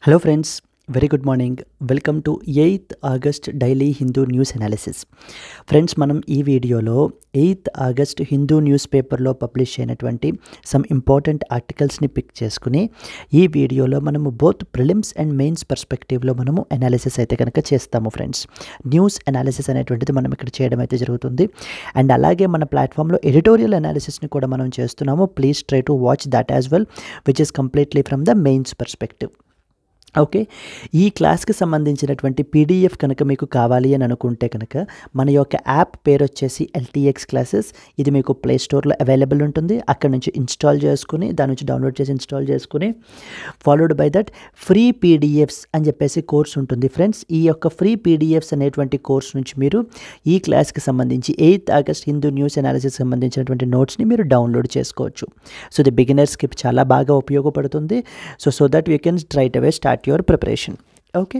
Hello friends, very good morning. Welcome to 8th August Daily Hindu News Analysis. Friends మనం ఈ వీడియోలో 8th August Hindu news పేపర్లో publish అయినటువంటి some important ఆర్టికల్స్ని pick చేసుకుని ఈ వీడియోలో మనము బోత్ ప్రిలిమ్స్ అండ్ మెయిన్స్ పర్స్పెక్టివ్లో మనము అనాలిసిస్ అయితే కనుక చేస్తాము ఫ్రెండ్స్. న్యూస్ అనాలిసిస్ అనేటువంటిది మనం ఇక్కడ చేయడం అయితే జరుగుతుంది అండ్ అలాగే మన ప్లాట్ఫామ్లో ఎడిటోరియల్ అనాలిసిస్ని కూడా మనం చేస్తున్నాము. Please try to watch that as well which is completely from the mains perspective. Okay, ఈ క్లాస్కి సంబంధించినటువంటి పీడిఎఫ్ కనుక మీకు కావాలి అని అనుకుంటే కనుక మన యొక్క యాప్ పేరు వచ్చేసి LTX క్లాసెస్. ఇది మీకు ప్లే స్టోర్లో అవైలబుల్ ఉంటుంది. అక్కడ నుంచి ఇన్స్టాల్ చేసుకుని దాని నుంచి డౌన్లోడ్ చేసి ఇన్స్టాల్ చేసుకుని followed by that free PDFs అని చెప్పేసి కోర్స్ ఉంటుంది ఫ్రెండ్స్. ఈ యొక్క ఫ్రీ పీడిఎఫ్స్ అనేటువంటి కోర్స్ నుంచి మీరు ఈ క్లాస్కి సంబంధించి 8th August Hindu news analysis సంబంధించినటువంటి నోట్స్ని మీరు డౌన్లోడ్ చేసుకోవచ్చు. సో ది బిగినర్స్కి చాలా బాగా ఉపయోగపడుతుంది. So that you can straight away start your preparation. Okay,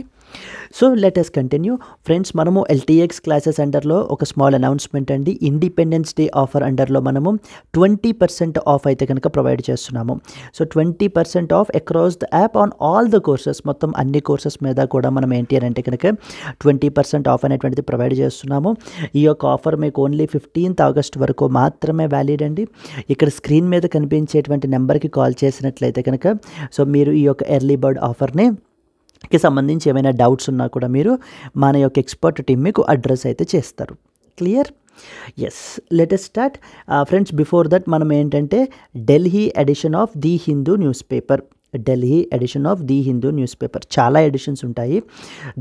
so let us continue friends. మనము LTX క్లాసెస్ అండర్లో ఒక స్మాల్ అనౌన్స్మెంట్ అండి. ఇండిపెండెన్స్ డే ఆఫర్ అండర్లో మనము 20% ఆఫ్ అయితే కనుక ప్రొవైడ్ చేస్తున్నాము. So 20% of across the app on all the courses, మొత్తం అన్ని courses మీద కూడా మనం ఏంటి అని అంటే కనుక 20% ఆఫ్ అనేటువంటిది ప్రొవైడ్ చేస్తున్నాము. ఈ యొక్క ఆఫర్ మీకు ఓన్లీ 15th ఆగస్ట్ వరకు మాత్రమే వ్యాలిడ్ అండి. ఇక్కడ స్క్రీన్ మీద కనిపించేటువంటి నెంబర్కి కాల్ చేసినట్లయితే కనుక సో మీరు ఈ యొక్క ఎర్లీ బర్డ్ ఆఫర్ని కి సంబంధించి ఏమైనా డౌట్స్ ఉన్నా కూడా మీరు మన యొక్క ఎక్స్పర్ట్ టీం మీకు అడ్రస్ అయితే చేస్తారు. Clear? Yes, let us start friends. Before that మనం ఏంటంటే Delhi edition of the Hindu newspaper, Delhi edition of the Hindu newspaper చాలా ఎడిషన్స్ ఉంటాయి.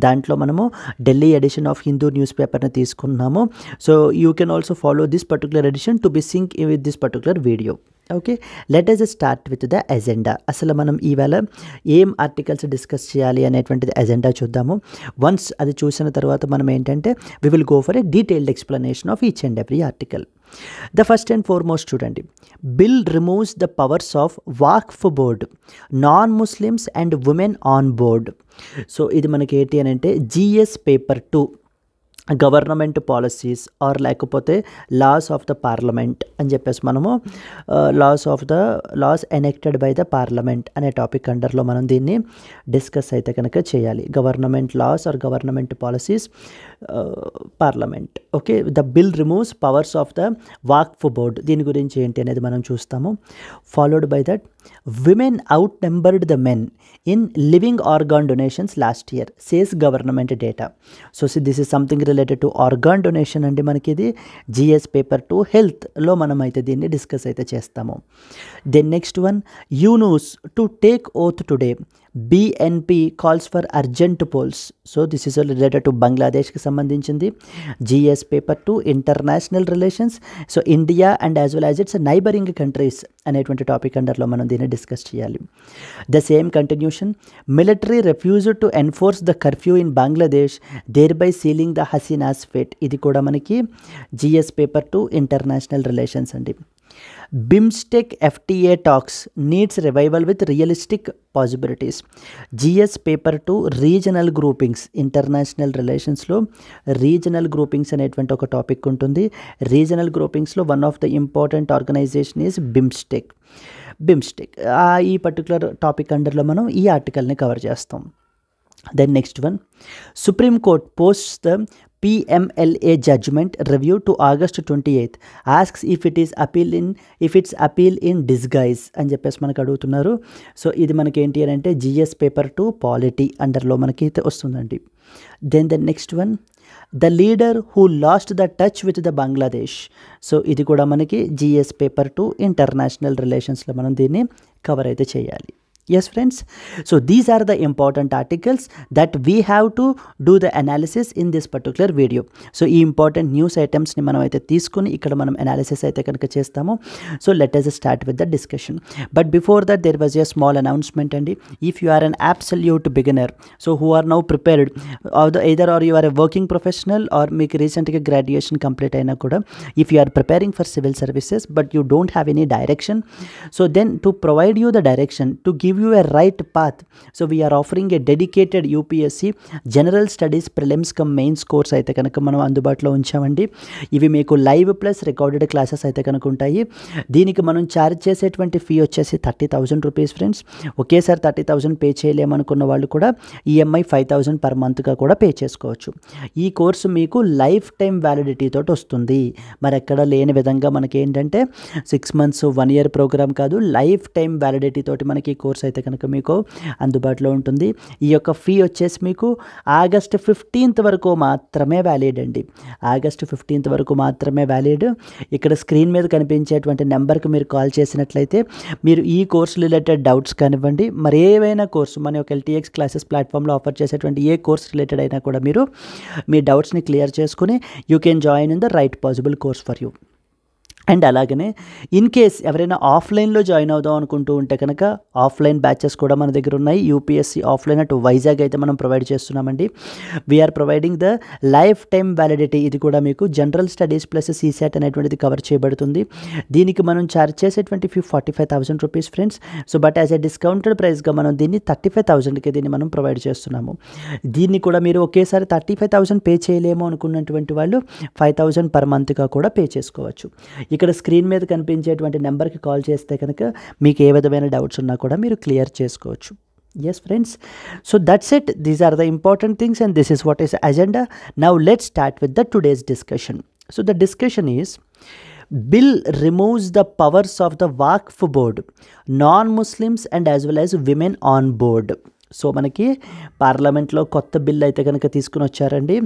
దాంట్లో మనము Delhi edition of Hindu news పేపర్ని తీసుకున్నాము. So you can also follow this particular edition to be sync with this particular video. Okay, let us start with the agenda. అసలు మనం ఈవేళ ఏం ఆర్టికల్స్ డిస్కస్ చేయాలి అనేటువంటిది ఎజెండా చూద్దాము. వన్స్ అది చూసిన తర్వాత మనం ఏంటంటే we will go for a detailed explanation of each and every article. The first and foremost చూడండి, bill removes the powers of Waqf board, non Muslims and women on board. So ఇది మనకి ఏంటి అని అంటే GS paper 2 government policies are లేకపోతే laws of the parliament అని చెప్పేసి మనము laws enacted by the parliament అనే టాపిక్ అండర్లో మనం దీన్ని డిస్కస్ అయితే కనుక చేయాలి. Government loss are government policies parliament. Okay, the bill removes powers of the Waqf board, దీని గురించి ఏంటి అనేది మనం చూస్తాము. Followed by that women outnumbered the men in living organ donations last year says government data. So this is something related to organ donation అండి. మనకి ఇది GS paper 2 హెల్త్లో మనం అయితే దీన్ని డిస్కస్ అయితే చేస్తాము. Then next one, Yunus to take oath today, BNP calls for urgent polls. So this is related to బంగ్లాదేశ్కి సంబంధించింది. GS paper 2 international relations. So India and as well as its neighbouring countries అనేటువంటి topic అండర్లో మనం దీన్ని discuss చేయాలి. The same continuation, military refused to enforce the curfew in Bangladesh, thereby sealing the Hasina's fate. ఇది కూడా మనకి GS పేపర్ 2 ఇంటర్నేషనల్ రిలేషన్స్ అండి. BIMSTEC FTA talks needs revival with realistic possibilities. GS paper 2 regional groupings, international రిలేషన్స్లో regional groupings అనేటువంటి ఒక topic ఉంటుంది. Regional గ్రూపింగ్స్లో one of the important organisation is BIMSTEC. ఈ పర్టికులర్ టాపిక్ అండర్లో మనం ఈ ఆర్టికల్ని కవర్ చేస్తాం. Then next one, Supreme Court posts the PMLA judgment review to August 28th, asks if it's appeal in disguise అని చెప్పేసి మనకు అడుగుతున్నారు. సో ఇది మనకి ఏంటి అని అంటే GS పేపర్ 2 పాలిటీ అండర్లో మనకి వస్తుందండి. Then the next one, the leader who lost the touch with the Bangladesh. So ఇది కూడా మనకి GS పేపర్ 2 ఇంటర్నేషనల్ రిలేషన్స్లో మనం దీన్ని కవర్ అయితే చేయాలి. Yes friends, so these are the important articles that we have to do the analysis in this particular video. So ఈ important news items ని మనం అయితే తీసుకుని ఇక్కడ మనం analysis అయితే కనుక చేస్తాము. So let us start with the discussion. But before that there was a small announcement అండి. If you are an absolute beginner, so who are now prepared, either or you are a working professional or మీకు రీసెంట్గా graduation complete అయినా కూడా, if you are preparing for civil services but you don't have any direction, so then to provide you the direction, to give give you a right path. So we are offering a dedicated UPSC general studies prelims come mains course అయితే కనుక మనం అందుబాటులో ఉంచామండి. ఇవి మీకు live plus recorded classes అయితే కనుక ఉంటాయి. దీనికి మనం ఛార్జ్ చేసేటువంటి ఫీ వచ్చేసి 30,000 రూపీస్ ఫ్రెండ్స్. ఒకేసారి 30,000 పే చేయలేమనుకున్న వాళ్ళు కూడా ఈఎంఐ 5,000 పర్ మంత్గా కూడా పే చేసుకోవచ్చు. ఈ కోర్సు మీకు లైఫ్ టైం వ్యాలిడిటీ తోటి వస్తుంది. మరి ఎక్కడ లేని విధంగా మనకి ఏంటంటే 6 months 1 year ప్రోగ్రామ్ కాదు, లైఫ్ టైం వ్యాలిడిటీ తోటి మనకి ఈ కోర్స్ అయితే కనుక మీకు అందుబాటులో ఉంటుంది. ఈ యొక్క ఫీ వచ్చేసి మీకు ఆగస్ట్ 15th వరకు మాత్రమే వ్యాలిడ్ అండి. ఆగస్ట్ 15th వరకు మాత్రమే వ్యాలిడ్. ఇక్కడ స్క్రీన్ మీద కనిపించేటువంటి నెంబర్కి మీరు కాల్ చేసినట్లయితే మీరు ఈ కోర్సు రిలేటెడ్ డౌట్స్ కానివ్వండి, మరి ఏవైనా కోర్సు మన యొక్క LTX క్లాసెస్ ప్లాట్ఫామ్లో ఆఫర్ చేసేటువంటి ఏ కోర్స్ రిలేటెడ్ అయినా కూడా మీరు మీ డౌట్స్ని క్లియర్ చేసుకుని you can join in the right possible course for you. And అలాగనే ఇన్ కేస్ ఎవరైనా ఆఫ్లైన్లో జాయిన్ అవుదాం అనుకుంటూ ఉంటే కనుక ఆఫ్లైన్ బ్యాచెస్ కూడా మన దగ్గర ఉన్నాయి. యూపీఎస్సీ ఆఫ్లైన్ అటు వైజాగ్ అయితే మనం ప్రొవైడ్ చేస్తున్నామండి. We are providing the lifetime validity. ఇది కూడా మీకు జనరల్ స్టడీస్ ప్లస్ CSAT అనేటువంటిది కవర్ చేయబడుతుంది. దీనికి మనం ఛార్జ్ చేసేటువంటి fee 45,000 rupees friends. So but as a discounted ప్రైస్గా మనం దీన్ని 35,000కి దీన్ని మనం ప్రొవైడ్ చేస్తున్నాము. దీన్ని కూడా మీరు ఒకేసారి 35,000 పే చేయలేము అనుకున్నటువంటి వాళ్ళు 5,000 పర్ మంత్గా కూడా పే చేసుకోవచ్చు. ఇక్కడ స్క్రీన్ మీద కనిపించేటువంటి నెంబర్కి కాల్ చేస్తే కనుక మీకు ఏ విధమైన డౌట్స్ ఉన్నా కూడా మీరు క్లియర్ చేసుకోవచ్చు. Yes friends, so that's it. These are the important things and this is what is agenda. Now let's start with the today's discussion. So the discussion is bill removes the powers of the Waqf board, non-Muslims and as well as women on board. So మనకి పార్లమెంట్లో కొత్త bill అయితే కనుక తీసుకుని వచ్చారండి.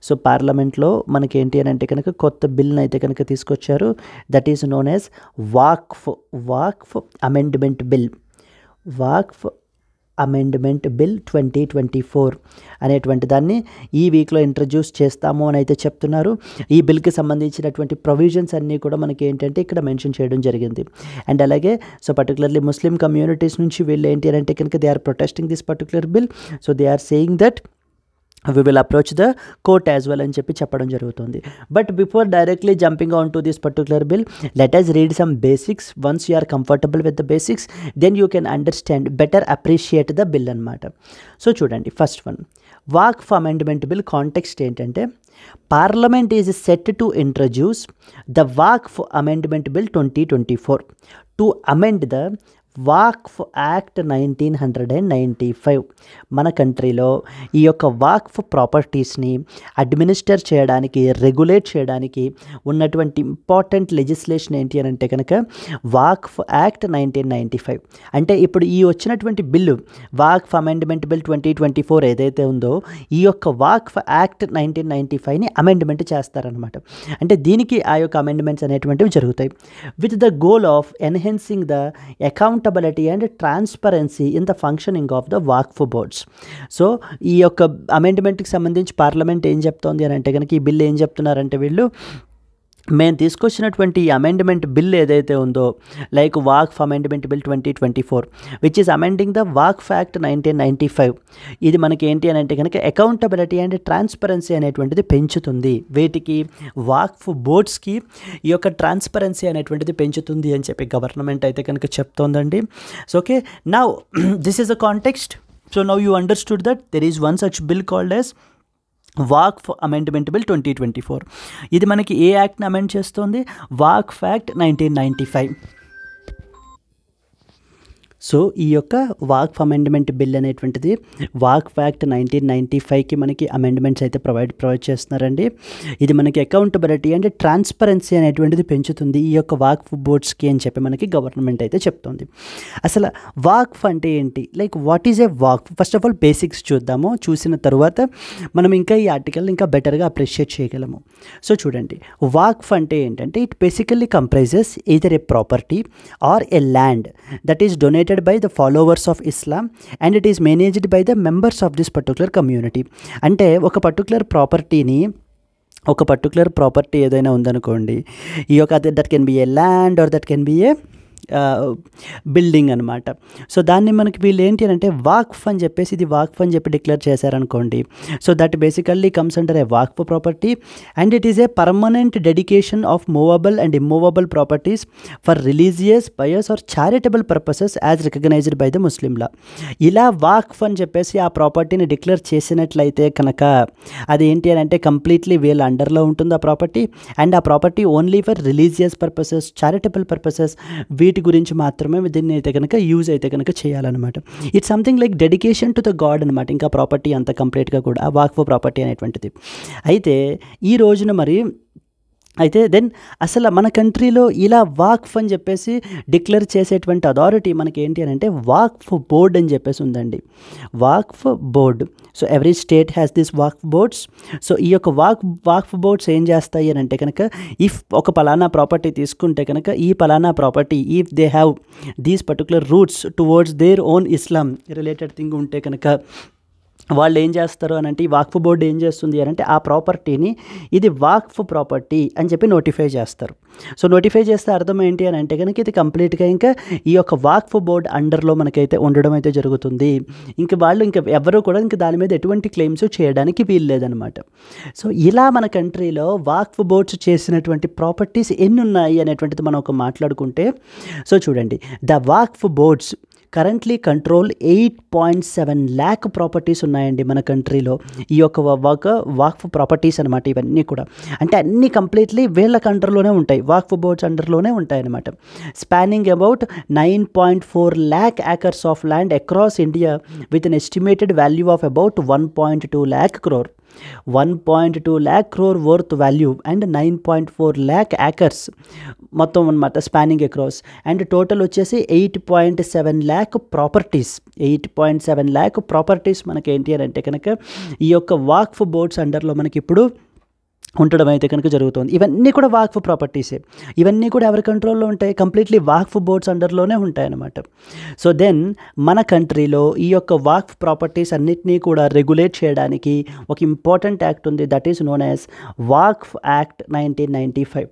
So పార్లమెంట్లో మనకి ఏంటి అని అంటే కనుక కొత్త బిల్ని అయితే కనుక తీసుకొచ్చారు. That is known as Waqf amendment bill. Waqf amendment bill 2024 అనేటువంటి దాన్ని ఈ వీక్లో ఇంట్రడ్యూస్ చేస్తాము అని అయితే చెప్తున్నారు. ఈ బిల్కి సంబంధించినటువంటి ప్రొవిజన్స్ అన్నీ కూడా మనకి ఏంటంటే ఇక్కడ మెన్షన్ చేయడం జరిగింది. అండ్ అలాగే సో పర్టికులర్లీ ముస్లిం కమ్యూనిటీస్ నుంచి వీళ్ళు ఏంటి అని అంటే కనుక they are protesting this particular bill. So they are saying that we will approach the court as well అని చెప్పి చెప్పడం జరుగుతుంది. But before directly jumping on to this particular bill, let us read some basics. Once you are comfortable with the basics, then you can understand, better appreciate the bill అన్నమాట. So చూడండి, first one Waqf amendment bill context ఏంటంటే parliament is set to introduce the Waqf amendment bill 2024 to amend the Waqf act 1995. మన కంట్రీలో ఈ యొక్క వాక్ఫ్ ప్రాపర్టీస్ని administer చేయడానికి, regulate చేయడానికి ఉన్నటువంటి ఇంపార్టెంట్ లెజిస్లేషన్ ఏంటి అని అంటే కనుక వాక్ఫ్ యాక్ట్ 1995. అంటే ఇప్పుడు ఈ వచ్చినటువంటి బిల్లు వాక్ఫ్ అమెండ్మెంట్ బిల్ 2024 ఏదైతే ఉందో ఈ యొక్క వాక్ఫ్ యాక్ట్ 1995ని అమెండ్మెంట్ చేస్తారనమాట. అంటే దీనికి ఆ యొక్క అమెండ్మెంట్స్ అనేటువంటివి జరుగుతాయి with the goal of enhancing the accountability and transparency in the functioning of the Waqf boards. So ఈ యొక్క అమెండ్మెంట్కి సంబంధించి పార్లమెంట్ ఏం చెప్తోంది అని అంటే కనుక ఈ బిల్ ఏం చెప్తున్నారంటే వీళ్ళు మేము తీసుకొచ్చినటువంటి ఈ అమెండ్మెంట్ బిల్ ఏదైతే ఉందో like Waqf amendment bill 2024 which is amending the Waqf act 1995. ఇది మనకి ఏంటి అని అంటే కనుక అకౌంటబిలిటీ అండ్ ట్రాన్స్పరెన్సీ అనేటువంటిది పెంచుతుంది. వీటికి వాక్ఫ్ బోర్డ్స్కి ఈ యొక్క ట్రాన్స్పరెన్సీ అనేటువంటిది పెంచుతుంది అని చెప్పి గవర్నమెంట్ అయితే కనుక చెప్తోందండి. So okay, now this is a context. So now you understood that there is one such bill called as Waqf amendment bill 2024. ఇది మనకి ఏ యాక్ట్ని అమెండ్ చేస్తుంది? వాక్ఫ్ యాక్ట్ 1995. సో ఈ యొక్క వాక్ఫ్ అమెండ్మెంట్ బిల్ అనేటువంటిది వాక్ఫ్ యాక్ట్ 1995కి మనకి అమెండ్మెంట్స్ అయితే ప్రొవైడ్ చేస్తున్నారండి. ఇది మనకి అకౌంటబిలిటీ అండ్ ట్రాన్స్పరెన్సీ అనేటువంటిది పెంచుతుంది ఈ యొక్క వాక్ఫ్ బోర్డ్స్కి అని చెప్పి మనకి గవర్నమెంట్ అయితే చెప్తుంది. అసలు వాక్ఫ్ అంటే ఏంటి, like what is a Waqf? First of all basics చూద్దాము. చూసిన తర్వాత మనం ఇంకా ఈ ఆర్టికల్ని ఇంకా బెటర్గా అప్రిషియేట్ చేయగలము. సో చూడండి, వాక్ఫ్ అంటే ఏంటంటే it basically comprises either a property or a land that is donated by the followers of Islam and it is managed by the members of this particular community. అంటే ఒక పర్టికులర్ ప్రాపర్టీ ఏదైనా ఉందనుకోండి, ఈ యొక్క that can be a land or that can be a building అనమాట. So దాన్ని మనకి వీళ్ళు ఏంటి అంటే వాక్ఫ్ అని చెప్పేసి, ఇది వాక్ఫ్ అని చెప్పి డిక్లేర్ చేశారనుకోండి. So that basically comes under a Waqf property and it is a permanent dedication of movable and immovable properties for religious, pious or charitable purposes as recognised by the Muslim law. ఇలా వాక్ఫ్ అని చెప్పేసి ఆ ప్రాపర్టీని declare చేసినట్లయితే కనుక అది ఏంటి అని అంటే కంప్లీట్లీ వీళ్ళ అండర్లో ఉంటుంది ఆ ప్రాపర్టీ. అండ్ ఆ property only for religious purposes, charitable purposes, వీటి గురించి మాత్రమే దీన్ని అయితే కనుక యూజ్ అయితే కనుక చేయాలన్నమాట. It's something like dedication to the God అనమాట. ఇంకా ప్రాపర్టీ అంత కంప్లీట్గా కూడా ఆ వాక్ఫ్ ప్రాపర్టీ అనేటువంటిది. అయితే ఈ రోజున మరి దెన్ అసలు మన కంట్రీలో ఇలా వాక్ఫ్ అని చెప్పేసి డిక్లేర్ చేసేటువంటి అథారిటీ మనకి ఏంటి అని అంటే వాక్ఫ్ బోర్డ్ అని చెప్పేసి ఉందండి. Waqf board. So every state has this Waqf boards. So ఈ యొక్క వాక్ఫ్ బోర్డ్స్ ఏం చేస్తాయి అని అంటే కనుక ఇఫ్ ఒక పలానా ప్రాపర్టీ తీసుకుంటే కనుక ఈ పలానా property if they have these particular roots towards their own Islam related thing ఉంటే కనుక వాళ్ళు ఏం చేస్తారు అని అంటే ఈ వాక్ఫ్ బోర్డు ఏం చేస్తుంది అని అంటే ఆ ప్రాపర్టీని ఇది వాక్ఫ్ ప్రాపర్టీ అని చెప్పి నోటిఫై చేస్తారు. సో నోటిఫై చేస్తే అర్థం ఏంటి అని అంటే కనుక ఇది కంప్లీట్గా ఇంకా ఈ యొక్క వాక్ఫ్ బోర్డ్ అండర్లో మనకైతే ఉండడం అయితే జరుగుతుంది. ఇంకా వాళ్ళు ఇంకా ఎవరు కూడా ఇంకా దాని మీద ఎటువంటి క్లెయిమ్స్ చేయడానికి వీలు లేదనమాట. సో ఇలా మన కంట్రీలో వాక్ఫ్ బోర్డ్స్ చేసినటువంటి ప్రాపర్టీస్ ఎన్ని ఉన్నాయి అనేటువంటిది మనం ఒక మాట్లాడుకుంటే, సో చూడండి, the Waqf boards currently control 8.7 lakh properties ఉన్నాయండి మన కంట్రీలో. ఈ యొక్క వాక్ఫ్ ప్రాపర్టీస్ అనమాట. ఇవన్నీ కూడా అంటే అన్నీ కంప్లీట్లీ వీళ్ళ కంట్రోల్లోనే ఉంటాయి, వాక్ఫ్ బోర్డ్స్ అండర్లోనే ఉంటాయి అనమాట. Spanning about 9.4 lakh acres of land across India with an estimated value of about 1.2 lakh crore. 1.2 lakh crore worth value and 9.4 lakh acres మొత్తం అనమాట స్పానింగ్ అక్రాస్. అండ్ టోటల్ వచ్చేసి 8.7 lakh ప్రాపర్టీస్. 8.7 lakh ప్రాపర్టీస్ మనకి ఏంటి అని అంటే కనుక ఈ యొక్క వాక్ఫ్ బోర్డ్స్ అండర్లో మనకి ఇప్పుడు ఉండడం అయితే కనుక జరుగుతుంది. ఇవన్నీ కూడా వాక్ఫ్ ప్రాపర్టీసే. ఇవన్నీ కూడా ఎవరి కంట్రోల్లో ఉంటాయి? కంప్లీట్లీ వాక్ఫ్ బోర్డ్స్ అండర్లోనే ఉంటాయి అన్నమాట. సో దెన్ మన కంట్రీలో ఈ యొక్క వాక్ఫ్ ప్రాపర్టీస్ అన్నిటినీ కూడా రెగ్యులేట్ చేయడానికి ఒక ఇంపార్టెంట్ యాక్ట్ ఉంది, that is known as Waqf act 1995.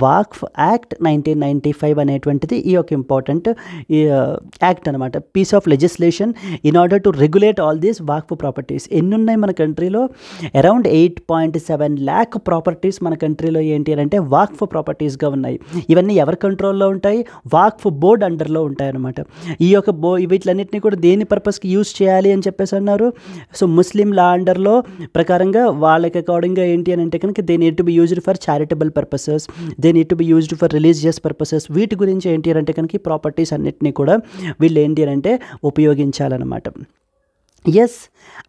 Waqf act 1995 అనేటువంటిది ఈ యొక్క ఇంపార్టెంట్ యాక్ట్ అనమాట, piece of legislation in order to regulate all these Waqf properties. ఎన్ని ఉన్నాయి మన కంట్రీలో? అరౌండ్ 8.7 lakh ప్రాపర్టీస్ మన కంట్రీలో ఏంటి అని అంటే వాక్ఫ్ ప్రాపర్టీస్గా ఉన్నాయి. ఇవన్నీ ఎవరి కంట్రోల్లో ఉంటాయి? వాక్ఫ్ బోర్డ్ అండర్లో ఉంటాయి అనమాట. ఈ యొక్క వీటిలన్నింటినీ కూడా దేని పర్పస్కి యూజ్ చేయాలి అని చెప్పేసి అన్నారు. సో ముస్లిం లా అండర్లో ప్రకారంగా వాళ్ళకి అకార్డింగ్గా ఏంటి అని అంటే కనుక they need to be used for charitable purposes, they need to be used for religious purposes. వీటి గురించి ఏంటి అంటే కనుక ఈ ప్రాపర్టీస్ అన్నిటినీ కూడా వీళ్ళు ఏంటి అని అంటే ఉపయోగించాలన్నమాట. ఎస్,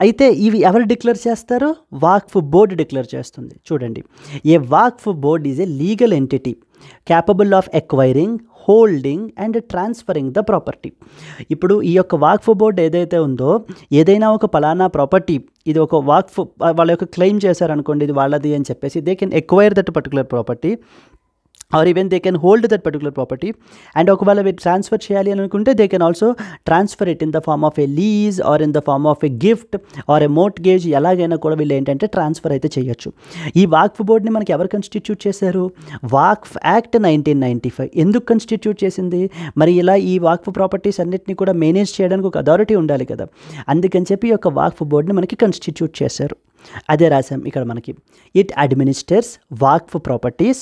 అయితే ఇవి ఎవరు డిక్లేర్ చేస్తారు? వాక్ఫ్ బోర్డు డిక్లేర్ చేస్తుంది. చూడండి, a Waqf board is a legal entity capable of acquiring, holding and transferring the property. ఇప్పుడు ఈ యొక్క వాక్ఫ్ బోర్డ్ ఏదైతే ఉందో, ఏదైనా ఒక పలానా ప్రాపర్టీ ఇది ఒక వాక్ఫ్ వాళ్ళ యొక్క క్లెయిమ్ చేశారనుకోండి, ఇది వాళ్ళది అని చెప్పేసి they can acquire that particular property or even they can hold that particular property. And ఒకవేళ ట్రాన్స్ఫర్ చేయాలి అని అనుకుంటే they can also transfer it in the form of a lease or in the form of a gift or a mortgage. ఎలాగైనా కూడా వీళ్ళు ఏంటంటే transfer అయితే చేయొచ్చు. ఈ వాక్ఫ్ బోర్డ్ని మనకి ఎవరు కన్స్టిట్యూట్ చేశారు? వాక్ఫ్ యాక్ట్ 1995. ఎందుకు కన్స్టిట్యూట్ చేసింది? మరి ఇలా ఈ వాక్ఫ్ ప్రాపర్టీస్ అన్నిటిని కూడా మేనేజ్ చేయడానికి ఒక అథారిటీ ఉండాలి కదా, అందుకని చెప్పి ఈ యొక్క వాక్ఫ్ బోర్డ్ని మనకి కన్స్టిట్యూట్ చేశారు. అదే రాసాం ఇక్కడ మనకి. It administers Waqf properties,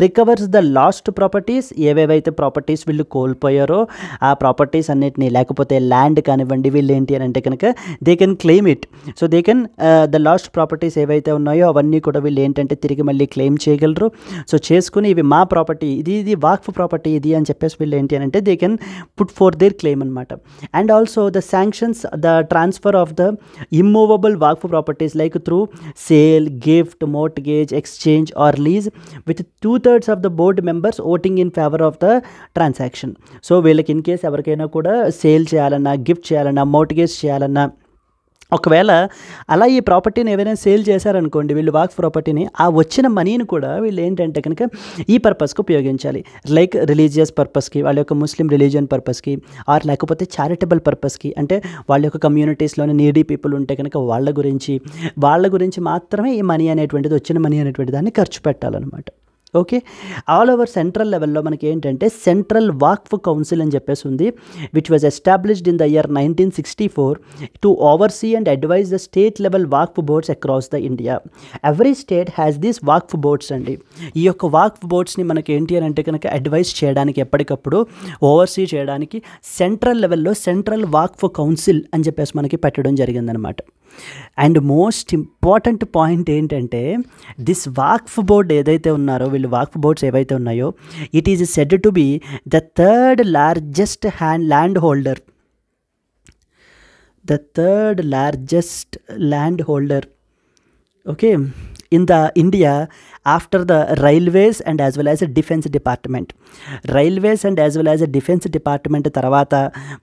recovers the last properties. ఏవేవైతే ప్రాపర్టీస్ వీళ్ళు కోల్పోయారో ఆ ప్రాపర్టీస్ అన్నిటినీ, లేకపోతే ల్యాండ్ కానివ్వండి, వీళ్ళు ఏంటి అని అంటే కనుక they can claim it. So they can the last properties ఏవైతే ఉన్నాయో అవన్నీ కూడా వీళ్ళు ఏంటంటే తిరిగి మళ్ళీ క్లెయిమ్ చేయగలరు. సో చేసుకుని ఇవి మా ప్రాపర్టీ, ఇది వాక్ఫ్ ప్రాపర్టీ ఇది అని చెప్పేసి వీళ్ళు ఏంటి అని అంటే they can put forth their claim అనమాట. And also the sanctions the transfer of the immovable Waqf properties like through sale, gift, mortgage, exchange or lease with 2/3 of the board members voting in favor of the transaction. So వీళ్ళకి in case ఎవరికైనా కూడా sale చేయాలన్నా, gift చేయాలన్నా, mortgage చేయాలన్నా, ఒకవేళ అలా ఈ ప్రాపర్టీని ఏవైనా సేల్ చేశారనుకోండి వీళ్ళు వాక్ఫ్ ప్రాపర్టీని, ఆ వచ్చిన మనీని కూడా వీళ్ళు ఏంటంటే కనుక ఈ పర్పస్కి ఉపయోగించాలి. లైక్ రిలీజియస్ పర్పస్కి, వాళ్ళ యొక్క ముస్లిం రిలీజియన్ పర్పస్కి, ఆర్ లేకపోతే చారిటబుల్ పర్పస్కి, అంటే వాళ్ళ యొక్క కమ్యూనిటీస్లోని నీడీ పీపుల్ ఉంటే కనుక వాళ్ళ గురించి మాత్రమే ఈ మనీ అనేటువంటిది, వచ్చిన మనీ అనేటువంటి దాన్ని ఖర్చు పెట్టాలన్నమాట. ఓకే, ఆల్ ఓవర్ సెంట్రల్ లెవెల్లో మనకి ఏంటంటే సెంట్రల్ వాక్ఫ్ కౌన్సిల్ అని చెప్పేసి ఉంది, which was established in the year 1964 to oversee and advise the state level Waqf boards across the India. Every state has these Waqf boards అండి. ఈ యొక్క వాక్ఫ్ బోర్డ్స్ని మనకి ఏంటి అని అంటే కనుక అడ్వైజ్ చేయడానికి, ఎప్పటికప్పుడు ఓవర్సీ చేయడానికి సెంట్రల్ లెవెల్లో సెంట్రల్ వాక్ఫ్ కౌన్సిల్ అని చెప్పేసి మనకి పెట్టడం జరిగిందనమాట. అండ్ మోస్ట్ ఇంపార్టెంట్ పాయింట్ ఏంటంటే దిస్ వాక్ఫ్ బోర్డ్ ఏదైతే ఉన్నారో, వీళ్ళు వాక్ఫ్ బోర్డ్స్ ఏవైతే ఉన్నాయో, it is said to be the third largest land holder, the third largest land holder, okay, in the India after the railways and as well as a defense department. Railways and as well as a defence department తర్వాత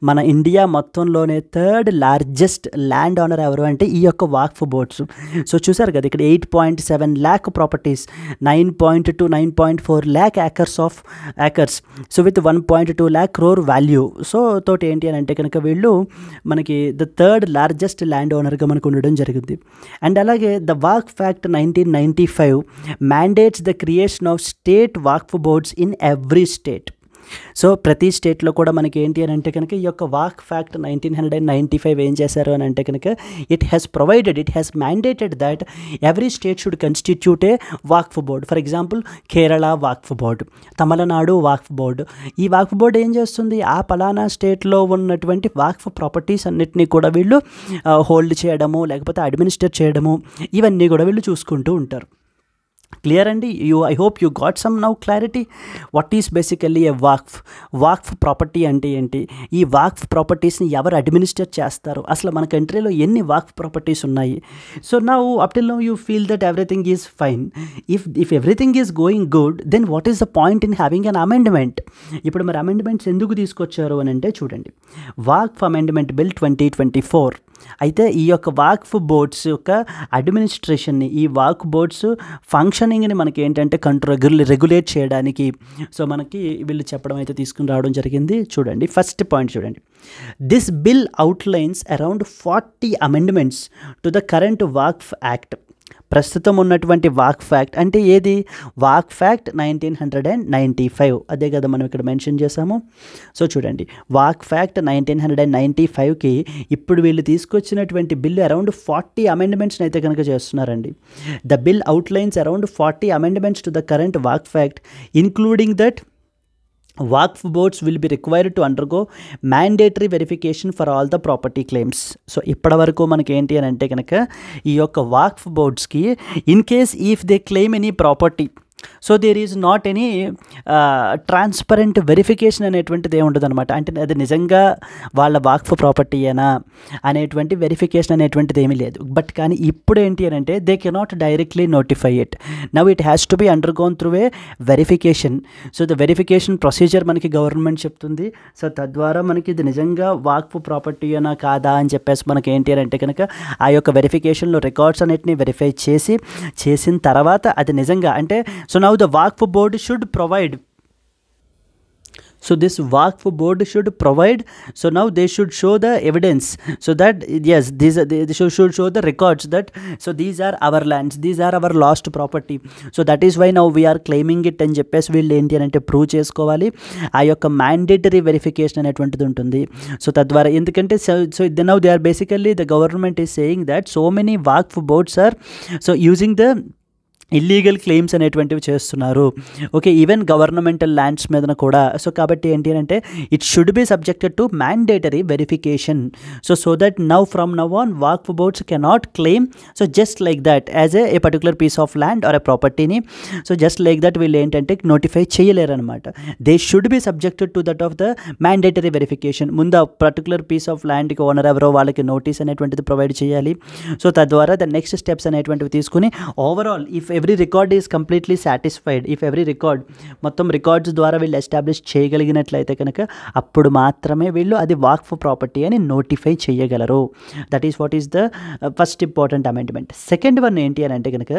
మన India మొత్తంలోనే third largest land owner ఎవరు అంటే ఈ యొక్క Waqf boards. So చూసారు కదా ఇక్కడ 8.7 lakh properties, 9.2 9.4 lakh acres, so with 1.2 lakh crore value. So తోటి ఏంటి అని అంటే కనుక వీళ్ళు మనకి ద థర్డ్ లార్జెస్ట్ ల్యాండ్ ఓనర్గా మనకు ఉండడం జరిగింది. అండ్ అలాగే the Waqf act 1995 mandates the creation of state waqf boards in every state. So ప్రతి స్టేట్లో కూడా మనకి ఏంటి అని అంటే కనుక ఈ యొక్క వాక్ఫ్ యాక్ట్ 1995 ఏం చేశారు అని అంటే కనుక it has mandated that every state should constitute A Waqf board. For example Kerala Waqf board, Tamil Nadu Waqf board. ఈ వాక్ఫ్ బోర్డు ఏం చేస్తుంది, ఆ పలానా స్టేట్లో ఉన్నటువంటి వాక్ఫ్ ప్రాపర్టీస్ అన్నిటినీ కూడా వీళ్ళు హోల్డ్ చేయడము, లేకపోతే అడ్మినిస్టర్ చేయడము, ఇవన్నీ కూడా వీళ్ళు చూసుకుంటూ ఉంటారు. క్లియర్ అండి? I hope you got some now clarity. What is basically a Waqf property అంటే ఏంటి, ఈ వాక్ఫ్ ప్రాపర్టీస్ని ఎవరు అడ్మినిస్టర్ చేస్తారు, అసలు మన కంట్రీలో ఎన్ని వాక్ఫ్ ప్రాపర్టీస్ ఉన్నాయి. So now up till now you feel that everything is fine. If everything is going good, then what is the point in having an amendment? ఇప్పుడు మరి అమెండ్మెంట్స్ ఎందుకు తీసుకొచ్చారు అని అంటే చూడండి, వాక్ఫ్ అమెండ్మెంట్ బిల్ 2024. అయితే ఈ యొక్క వాక్ఫ్ బోర్డ్స్ యొక్క అడ్మినిస్ట్రేషన్ని, ఈ వాక్ఫ్ బోర్డ్స్ ఫంక్షనింగ్ని మనకి ఏంటంటే రెగ్యులేట్ చేయడానికి సో మనకి వీళ్ళు చెప్పడం అయితే తీసుకుని రావడం జరిగింది. చూడండి ఫస్ట్ పాయింట్ చూడండి, this bill outlines around 40 amendments to the current Waqf act. ప్రస్తుతం ఉన్నటువంటి వాక్ఫ్ యాక్ట్ అంటే ఏది, వాక్ఫ్ యాక్ట్ 1995, అదే కదా మనం ఇక్కడ మెన్షన్ చేసాము. సో చూడండి వాక్ఫ్ యాక్ట్ 1995కి ఇప్పుడు వీళ్ళు తీసుకొచ్చినటువంటి బిల్లు అరౌండ్ 40 అమెండ్మెంట్స్ని అయితే కనుక చేస్తున్నారండి. The bill outlines around 40 amendments to the current Waqf act, including that Waqf boards will be required to undergo mandatory verification for all the property claims. So ఇప్పటి వరకు మనకి ఏంటి అని అంటే కనుక ఈ యొక్క వాక్ఫ్ బోర్డ్స్కి in case if they claim any property, so there is not any transparent verification అనేటువంటిది ఏమి ఉండదు అనమాట. అంటే అది నిజంగా వాళ్ళ వాక్ఫ్ ప్రాపర్టీయేనా అనేటువంటి వెరిఫికేషన్ అనేటువంటిది ఏమీ లేదు. బట్ కానీ ఇప్పుడు ఏంటి అని అంటే they cannot directly notify it, now it has to be undergone through a verification. So the verification procedure మనకి గవర్నమెంట్ చెప్తుంది. సో తద్వారా మనకి ఇది నిజంగా వాక్ఫ్ ప్రాపర్టీయేనా కాదా అని చెప్పేసి మనకి ఏంటి అని అంటే కనుక ఆ యొక్క వెరిఫికేషన్లో రికార్డ్స్ అన్నిటిని వెరిఫై చేసిన తర్వాత అది నిజంగా అంటే so now the Waqf board should provide, so this Waqf board should provide, so now they should show the evidence, so that yes they should show the records that so these are our lands, these are our lost property, so that is why now we are claiming it అని చెప్పేసి వీళ్ళు ఏంటి అంటే prove చేసుకోవాలి. ఆ యొక్క mandatory verification అనేటువంటిది ఉంటుంది. సో తద్వారా ఎందుకంటే so now they are basically the government is saying that so many Waqf boards are so using the illegal claims అనేటువంటివి చేస్తున్నారు. ఓకే, ఈవెన్ గవర్నమెంటల్ ల్యాండ్స్ మీద కూడా. సో కాబట్టి ఏంటి అంటే it should be subjected to mandatory verification. So that from now on Waqf boards cannot claim so just like that as a particular piece of land or a ప్రాపర్టీని so just like that వీళ్ళు ఏంటంటే notify చేయలేరు అనమాట. They should be subjected to that of the mandatory verification. ముందు ఆ particular piece of ల్యాండ్కి owner ఎవరో వాళ్ళకి నోటీస్ అనేటువంటిది ప్రొవైడ్ చేయాలి. సో తద్వారా ద నెక్స్ట్ స్టెప్స్ అనేటువంటివి తీసుకుని overall if every record is completely satisfied, if every record మొత్తం రికార్డ్స్ ద్వారా వీళ్ళు ఎస్టాబ్లిష్ చేయగలిగినట్లయితే కనుక అప్పుడు మాత్రమే వీళ్ళు అది వాక్ఫ్ ప్రాపర్టీ అని నోటిఫై చేయగలరు. That is what is the first important amendment. Second one ఏంటి అని అంటే కనుక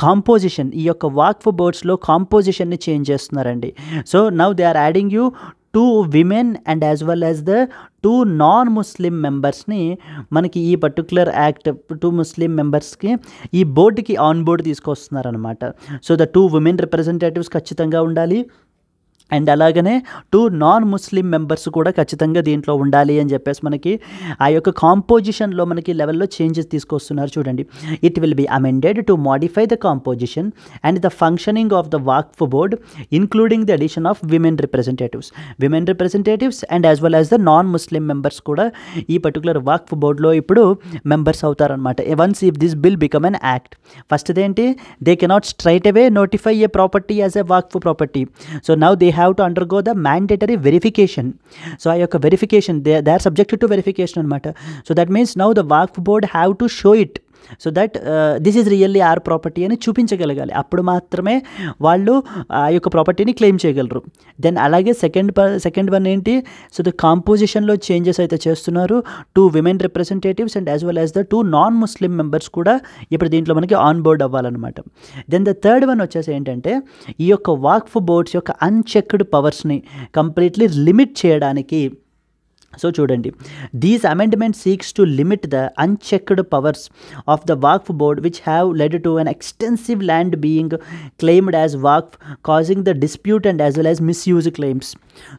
కాంపోజిషన్. ఈ యొక్క వాక్ఫ్ బోర్డ్స్లో కాంపోజిషన్ని చేంజ్ చేస్తున్నారండి. So now they are adding you 2 women and as well as the 2 non Muslim మెంబర్స్ని మనకి ఈ పర్టికులర్ యాక్ట్ 2 ముస్లిం మెంబర్స్కి ఈ బోర్డుకి ఆన్ బోర్డ్ తీసుకొస్తున్నారనమాట. సో ద 2 విమెన్ రిప్రజెంటేటివ్స్ ఖచ్చితంగా ఉండాలి, అండ్ అలాగనే 2 నాన్ ముస్లిం మెంబర్స్ కూడా ఖచ్చితంగా దీంట్లో ఉండాలి అని చెప్పేసి మనకి ఆ యొక్క కాంపోజిషన్లో మనకి లెవెల్లో చేంజెస్ తీసుకొస్తున్నారు. చూడండి, it will be amended to modify the composition and the functioning of the Waqf board including the addition of women representatives and as well as the non Muslim members కూడా ఈ పర్టికులర్ వాక్ఫ్ బోర్డ్లో ఇప్పుడు మెంబర్స్ అవుతారనమాట. Once if this bill become an act, first దేంటి, they cannot straight away notify a property as a Waqf property. So now they have to undergo the mandatory verification. So ఆ యొక్క verification they are subjected to verification అనమాట. So that means now the Waqf board have to show it so that this is really are property అని చూపించగలగాలి. అప్పుడు మాత్రమే వాళ్ళు ఆ యొక్క ప్రాపర్టీని క్లెయిమ్ చేయగలరు. దెన్ అలాగే సెకండ్ వన్ ఏంటి, సో ద కాంపోజిషన్లో చేంజెస్ అయితే చేస్తున్నారు. 2 women representatives and as well as the 2 non Muslim members కూడా ఇప్పుడు దీంట్లో మనకి ఆన్ బోర్డ్ అవ్వాలన్నమాట. దెన్ ద థర్డ్ వన్ వచ్చేసి ఏంటంటే, ఈ యొక్క వాక్ఫ్ బోర్డ్స్ యొక్క అన్చెక్డ్ పవర్స్ని కంప్లీట్లీ లిమిట్ చేయడానికి. సో చూడండి, these amendment seeks to limit the unchecked powers of the Waqf board which have led to an extensive land being claimed as Waqf causing the dispute and as well as misuse claims.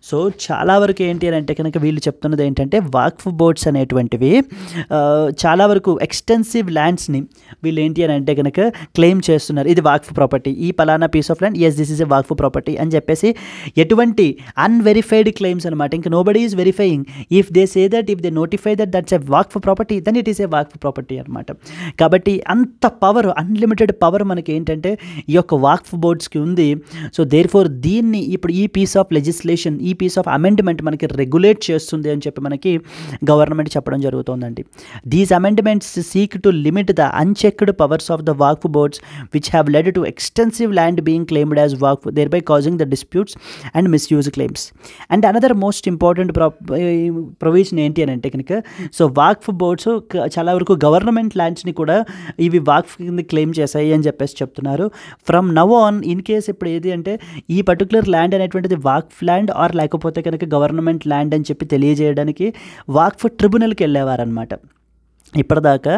So చాలా వరకు ఏంటి అని అంటే కనుక వీళ్ళు చెప్తున్నది ఏంటంటే, Waqf boards అనేటువంటివి చాలా వరకు ఎక్స్టెన్సివ్ ల్యాండ్స్ని వీళ్ళు ఏంటి అని అంటే కనుక క్లెయిమ్ చేస్తున్నారు. ఇది వాక్ఫ్ ప్రాపర్టీ, ఈ పలానా piece of land, yes this is a Waqf property అని చెప్పేసి ఎటువంటి అన్వెరిఫైడ్ క్లెయిమ్స్ అనమాట. ఇంకా nobody is verifying. If they say that, if they notify that that's a Waqf property, then it is a Waqf property అనమాట. కాబట్టి అంత power, unlimited power మనకి ఏంటంటే ఈ యొక్క వాక్ఫ్ బోర్డ్స్కి ఉంది. సో దేర్ ఫోర్ దీన్ని ఇప్పుడు ఈ పీస్ ఆఫ్ లెజిస్లేషన్, ఈ పీస్ ఆఫ్ అమెండ్మెంట్ మనకి రెగ్యులేట్ చేస్తుంది అని చెప్పి మనకి గవర్నమెంట్ చెప్పడం జరుగుతుందండి. These amendments seek to limit the unchecked powers of the Waqf boards which have led to extensive land being claimed as Waqf, thereby causing the disputes and misuse claims. And another most important provision ఏంటి అని అంటే కనుక, so Waqf boards చాలా వరకు government ల్యాండ్స్ని కూడా ఇవి వాక్ఫ్ కింద claim చేశాయి అని చెప్పేసి చెప్తున్నారు. From now on in case ఇప్పుడు ఏది అంటే ఈ పర్టికులర్ ల్యాండ్ అనేటువంటిది వాక్ఫ్ ల్యాండ్ ఆర్ లేకపోతే కనుక గవర్నమెంట్ ల్యాండ్ అని చెప్పి తెలియజేయడానికి వాక్ఫ్ ట్రిబ్యునల్కి వెళ్ళేవారనమాట. ఇప్పటిదాకా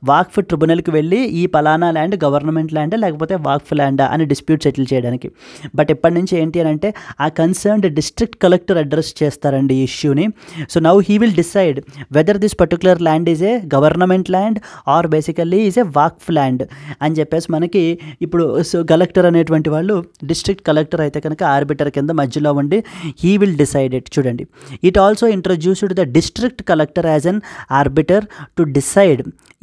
వాక్ఫ్ ట్రిబ్యునల్కి వెళ్ళి ఈ పలానా ల్యాండ్ గవర్నమెంట్ ల్యాండా లేకపోతే వాక్ఫ్ ల్యాండా అని డిస్ప్యూట్ సెటిల్ చేయడానికి. బట్ ఇప్పటి నుంచి ఏంటి అని అంటే ఆ కన్సర్న్డ్ డిస్ట్రిక్ట్ కలెక్టర్ అడ్రస్ చేస్తారండి ఈ ఇష్యూని. So now he will decide whether this particular land is a government land or basically is a Waqf land అని చెప్పేసి మనకి ఇప్పుడు సో కలెక్టర్ అనేటువంటి వాళ్ళు, డిస్ట్రిక్ట్ కలెక్టర్ అయితే కనుక ఆర్బిటర్ కింద మధ్యలో ఉండి హీ విల్ డిసైడ్ ఇట్. చూడండి, it also introduced the district collector as an arbiter to decide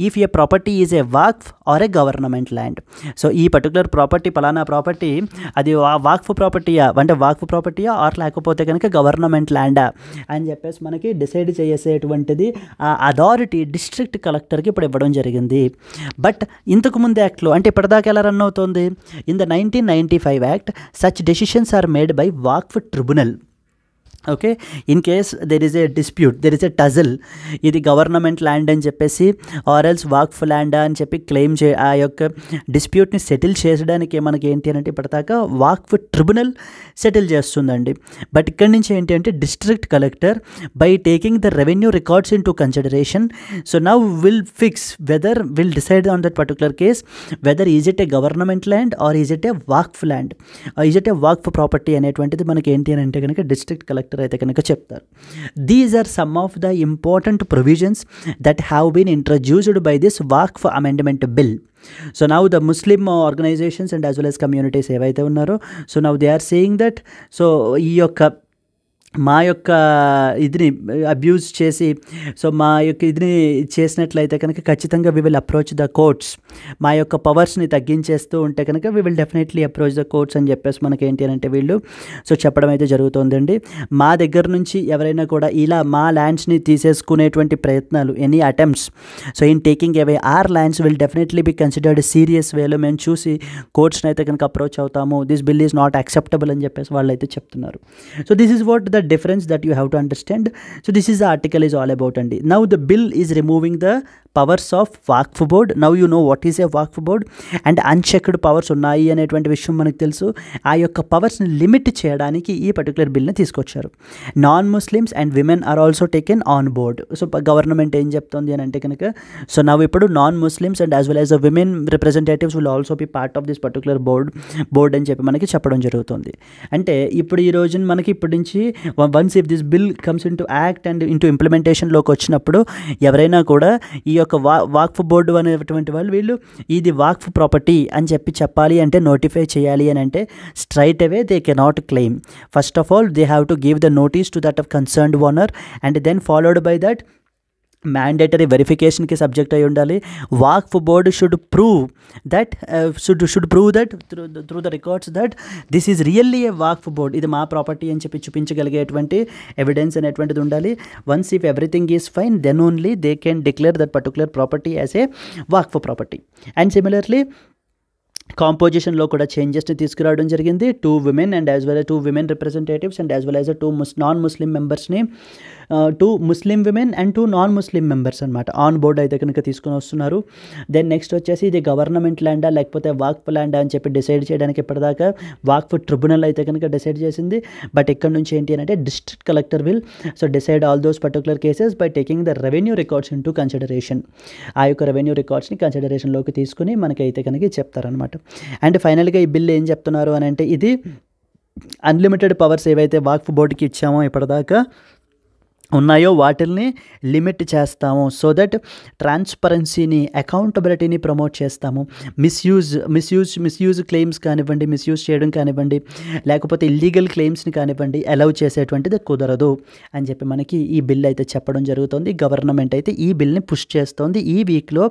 if a property is a Waqf or a government land. So ఈ particular property, పలానా property అది వాక్ఫ్ ప్రాపర్టీయా అంటే వాక్ఫ్ ప్రాపర్టీయా ఆర్ లేకపోతే కనుక గవర్నమెంట్ ల్యాండా అని చెప్పేసి మనకి డిసైడ్ చేసేటువంటిది ఆ అథారిటీ డిస్ట్రిక్ట్ కలెక్టర్కి ఇప్పుడు ఇవ్వడం జరిగింది. బట్ ఇంతకుముందు యాక్ట్లో అంటే ఇప్పటిదాకా ఎలా రన్ అవుతుంది, in the 1995 act such decisions are made by Waqf tribunal. Okay, in case there is a dispute, there is a tussle, ఇది గవర్నమెంట్ ల్యాండ్ అని చెప్పేసి ఆర్ ఎల్స్ వాక్ఫ్ ల్యాండా అని చెప్పి క్లెయిమ్ ఆ యొక్క డిస్ప్యూట్ని సెటిల్ చేయడానికి మనకి ఏంటి అంటే ఇప్పటిదాకా వాక్ఫ్ ట్రిబ్యునల్ సెటిల్ చేస్తుందండి. బట్ ఇక్కడి నుంచి ఏంటి అంటే district collector by taking the revenue records into consideration, so now will fix whether will decide on that particular case whether is it a government land or is it a Waqf land, is it a Waqf property అనేటువంటిది మనకి ఏంటి అని అంటే కనుక district collector అయితే కనుక చెప్తారు. These are some of the important provisions that have been introduced by this Waqf amendment bill. So now the Muslim organizations and as well as communities ఏవైతే ఉన్నారో, so now they are saying దట్, సో ఈ యొక్క మా యొక్క ఇదిని అబ్యూజ్ చేసి, so మా యొక్క ఇదిని చేసినట్లయితే కనుక ఖచ్చితంగా we will approach the courts, మా యొక్క పవర్స్ని తగ్గించేస్తూ ఉంటే కనుక we will definitely approach the courts అని చెప్పేసి మనకి ఏంటి అని అంటే వీళ్ళు సో చెప్పడం అయితే జరుగుతుందండి. మా దగ్గర నుంచి ఎవరైనా కూడా ఇలా మా ల్యాండ్స్ని తీసేసుకునేటువంటి ప్రయత్నాలు, any attempts so in taking away are lands will definitely be considered serious వేలో మేము చూసి కోర్ట్స్ని అయితే కనుక అప్రోచ్ అవుతాము. This bill is not acceptable అని చెప్పేసి వాళ్ళు అయితే చెప్తున్నారు. So this is what the the difference that you have to understand. So this is the article is all about andi. Now the bill is removing the powers of Waqf board. Now you know what is a Waqf board, and unchecked powers ఉన్నాయి అనేటువంటి విషయం మనకు తెలుసు. ఆ యొక్క పవర్స్ని limit చేయడానికి ఈ particular బిల్ని తీసుకొచ్చారు. Non Muslims and women are also taken on board. So government ఏం చెప్తుంది అని అంటే కనుక, సో నవ్వు ఇప్పుడు non Muslims and as well as the women representatives will also be part of this particular board అని చెప్పి మనకి చెప్పడం జరుగుతుంది. అంటే ఇప్పుడు ఈ రోజున మనకి ఇప్పటి నుంచి once if this bill comes into act and into ఇంప్లిమెంటేషన్లోకి వచ్చినప్పుడు ఎవరైనా కూడా ఈ యొక్క వాక్ఫ్ బోర్డు అనేటువంటి వాళ్ళు వీళ్ళు ఇది వాక్ఫ్ ప్రాపర్టీ అని చెప్పాలి అంటే, నోటిఫై చేయాలి అని అంటే straight away they cannot claim. First of all they have to give the notice to that of concerned owner and then followed by that mandatory వెరిఫికేషన్కి సబ్జెక్ట్ అయి ఉండాలి. Waqf board should prove that through the records that this is really a Waqf board, ఇది మా property అని చెప్పి చూపించగలిగేటువంటి evidence అనేటువంటిది ఉండాలి. Once if everything is fine then only they can declare that particular property as a Waqf property. And similarly కాంపోజిషన్లో కూడా చేంజెస్ని తీసుకురావడం జరిగింది. 2 women and as well 2 women representatives and as well as 2 non Muslim మెంబర్స్ని 2 Muslim women and 2 non Muslim members అనమాట on board అయితే కనుక తీసుకుని వస్తున్నారు. దెన్ నెక్స్ట్ వచ్చేసి ఇది గవర్నమెంట్ ల్యాండా లేకపోతే వాక్ఫ్ ల్యాండా అని చెప్పి డిసైడ్ చేయడానికి ఇప్పటిదాకా వాక్ఫ్ ట్రిబ్యునల్ అయితే కనుక డిసైడ్ చేసింది. బట్ ఇక్కడ నుంచి ఏంటి అంటే district collector will decide all those particular cases by taking the revenue records into consideration. ఆ యొక్క రెవెన్యూ రికార్డ్స్ని కన్సిడరేషన్లోకి తీసుకుని మనకైతే కనుక చెప్తారనమాట. అండ్ ఫైనల్గా ఈ బిల్ ఏం చెప్తున్నారు అని అంటే, ఇది అన్లిమిటెడ్ పవర్స్ ఏవైతే వాక్ఫ్ బోర్డుకి ఇచ్చామో ఇప్పటిదాకా ఉన్నాయో వాటిల్ని లిమిట్ చేస్తాము. సో దట్ ట్రాన్స్పరెన్సీని అకౌంటబిలిటీని ప్రమోట్ చేస్తాము. మిస్యూజ్ క్లెయిమ్స్ కానివ్వండి, మిస్యూజ్ చేయడం కానివ్వండి, లేకపోతే ఇల్లీగల్ క్లెయిమ్స్ని కానివ్వండి అలౌ చేసేటువంటిది కుదరదు అని చెప్పి మనకి ఈ బిల్ అయితే చెప్పడం జరుగుతుంది. గవర్నమెంట్ అయితే ఈ బిల్ని పుష్ చేస్తోంది. ఈ వీక్లో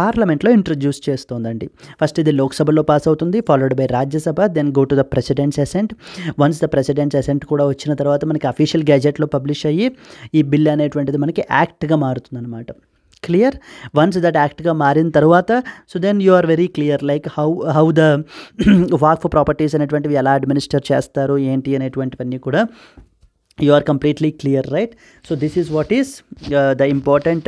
పార్లమెంట్లో ఇంట్రడ్యూస్ చేస్తోందండి. ఫస్ట్ ఇది లోక్సభలో పాస్ అవుతుంది, followed by Rajya Sabha, then go to the president's assent. Once the president's assent కూడా వచ్చిన తర్వాత మనకి అఫీషియల్ గ్యాజెట్లో పబ్లిష్ అయ్యి ఈ బిల్ అనేటువంటిది మనకి యాక్ట్గా మారుతుంది అనమాట. క్లియర్? వన్స్ దట్ యాక్ట్గా మారిన తర్వాత so then you are very clear like how the Waqf properties అనేటువంటివి ఎలా అడ్మినిస్టర్ చేస్తారు ఏంటి అనేటువంటివన్నీ కూడా you are completely clear, right? So this is what is the important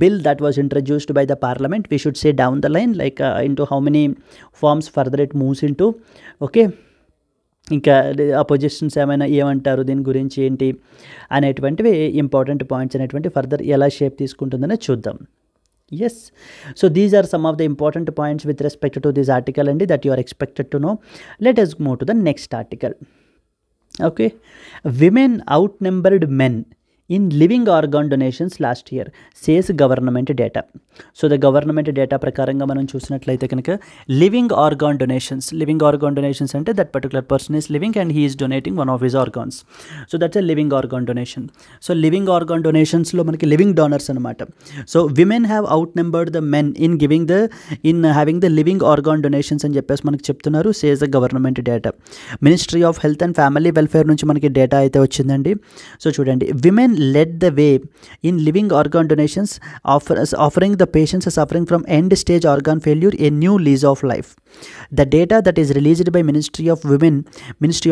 bill that was introduced by the parliament. We should say down the line like into how many forms further it moves into. Okay, ఇంకా oppositions ఏమంటారు దీని గురించి ఏంటి అనేటువంటివి important points అనేటువంటి further ఎలా shape తీసుకుంటుందనే చూద్దాం. Yes, so these are some of the important points with respect to this article అండి that you are expected to know. Let us move to the next article. Okay, women outnumbered men in living organ donations last year says government data. So the government data ప్రకారంగా మనం చూసినట్లయితే కనుక living organ donations అంటే that particular person is living and he is donating one of his organs. So that's a living organ donation. So living organ డొనేషన్స్లో మనకి living donors అనమాట. So women have outnumbered the men in having the living organ donations అని చెప్పేసి మనకి చెప్తున్నారు. Says the government data. Ministry of health and family welfare నుంచి మనకి data అయితే వచ్చిందండి. సో చూడండి, women led the way in living organ donations, offering the patients suffering from end stage organ failure a new lease of life. The data that is released by Ministry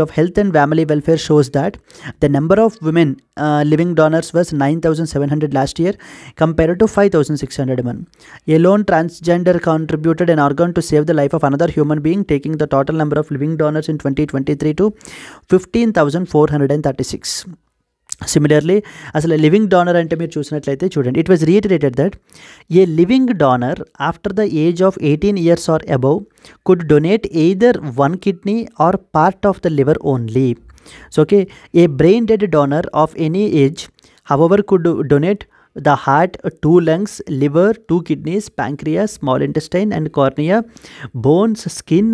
of Health and Family Welfare shows that the number of women living donors was 9,700 last year compared to 5,601. A lone transgender contributed an organ to save the life of another human being, taking the total number of living donors in 2023 to 15,436. Similarly అసలు living donor అంటే మీరు చూసినట్లయితే చూడండి, it was reiterated that A living donor after the age of 18 years or above could donate either one kidney or part of the liver only. So okay, a brain dead donor of any age however could donate the heart, 2 lungs, liver, 2 kidneys, pancreas, small intestine and cornea, bones, skin,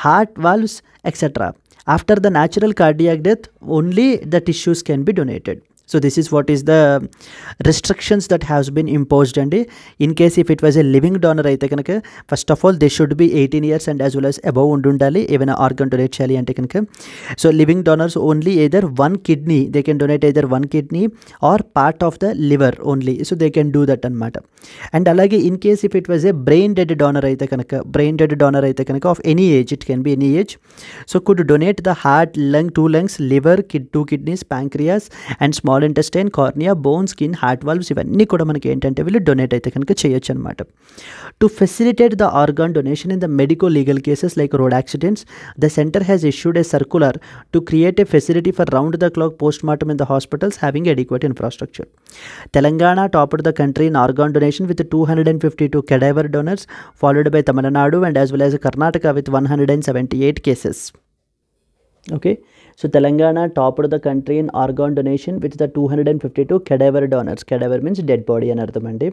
heart valves, etc. After the natural cardiac death, only the tissues can be donated. So this is what is the restrictions that has been imposed అండి. In case if it was a living donor అయితే కనుక first of all they should be 18 years and as well as above ఉండాలి ఏమైనా organ donate చేయాలి అంటే కనుక. So living donors only either 1 kidney, they can donate either 1 kidney or part of the liver only. So they can do that అనమాట. And అలాగే in case if it was a brain dead donor అయితే కనుక of any age, it can be any age, so could donate the heart, lung, 2 lungs, liver, 2 kidneys, pancreas and small intestine, cornea, bone, skin, heart valves ఇవన్నీ కూడా మనకి ఏంటంటే వీళ్ళు donate అయితే కనుక చేయొచ్చు అనమాట. To facilitate the organ donation in the medico legal cases like road accidents, the centre has issued a circular to create a facility for round the clock post mortem in the hospitals having adequate infrastructure. Telangana topped the country in organ donation with 252 cadaver donors, followed by Tamil Nadu and as well as Karnataka with 178 cases. Okay, so Telangana topped the country in organ donation with the 252 cadaver donors. Cadaver means dead body అని అర్థం అండి.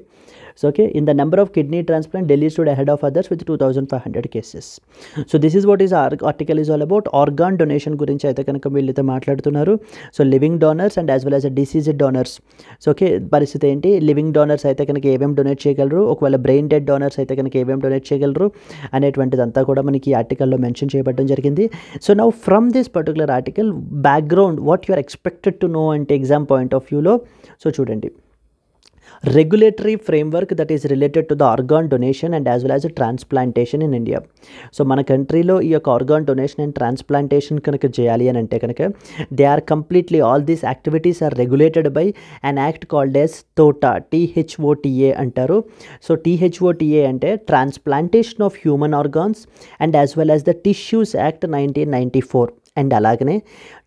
So okay, in the number of kidney transplant Delhi stood ahead of others with 2500 cases. So this is what is article is all about organ donation గురించి అయితే కనుక వీళ్ళైతే మాట్లాడుతున్నారు. So living donors and as well as deceased donors. So okay, పరిస్థితి ఏంటి, living donors అయితే కనుక ఏమేమి డొనేట్ చేయగలరు, ఒకవేళ బ్రెయిన్ డెడ్ డోనర్స్ అయితే కనుక ఏమేమి డొనేట్ చేయగలరు అనేటువంటిదంతా కూడా మనకి ఈ ఆర్టికల్లో మెన్షన్ చేయబడడం జరిగింది. So now from this particular article background what you are expected to know అంటే ఎగ్జామ్ పాయింట్ ఆఫ్ వ్యూలో, సో చూడండి, regulatory framework that is related to the organ donation and as well as transplantation in India. So మన కంట్రీలో ఈ యొక్క organ donation and transplantation కనుక చేయాలి అని అంటే కనుక they are completely all these activities are regulated by an act called as తోటా, THOTA అంటారు. సో THOTA అంటే transplantation of human organs and as well as the tissues act 1994 and అలాగనే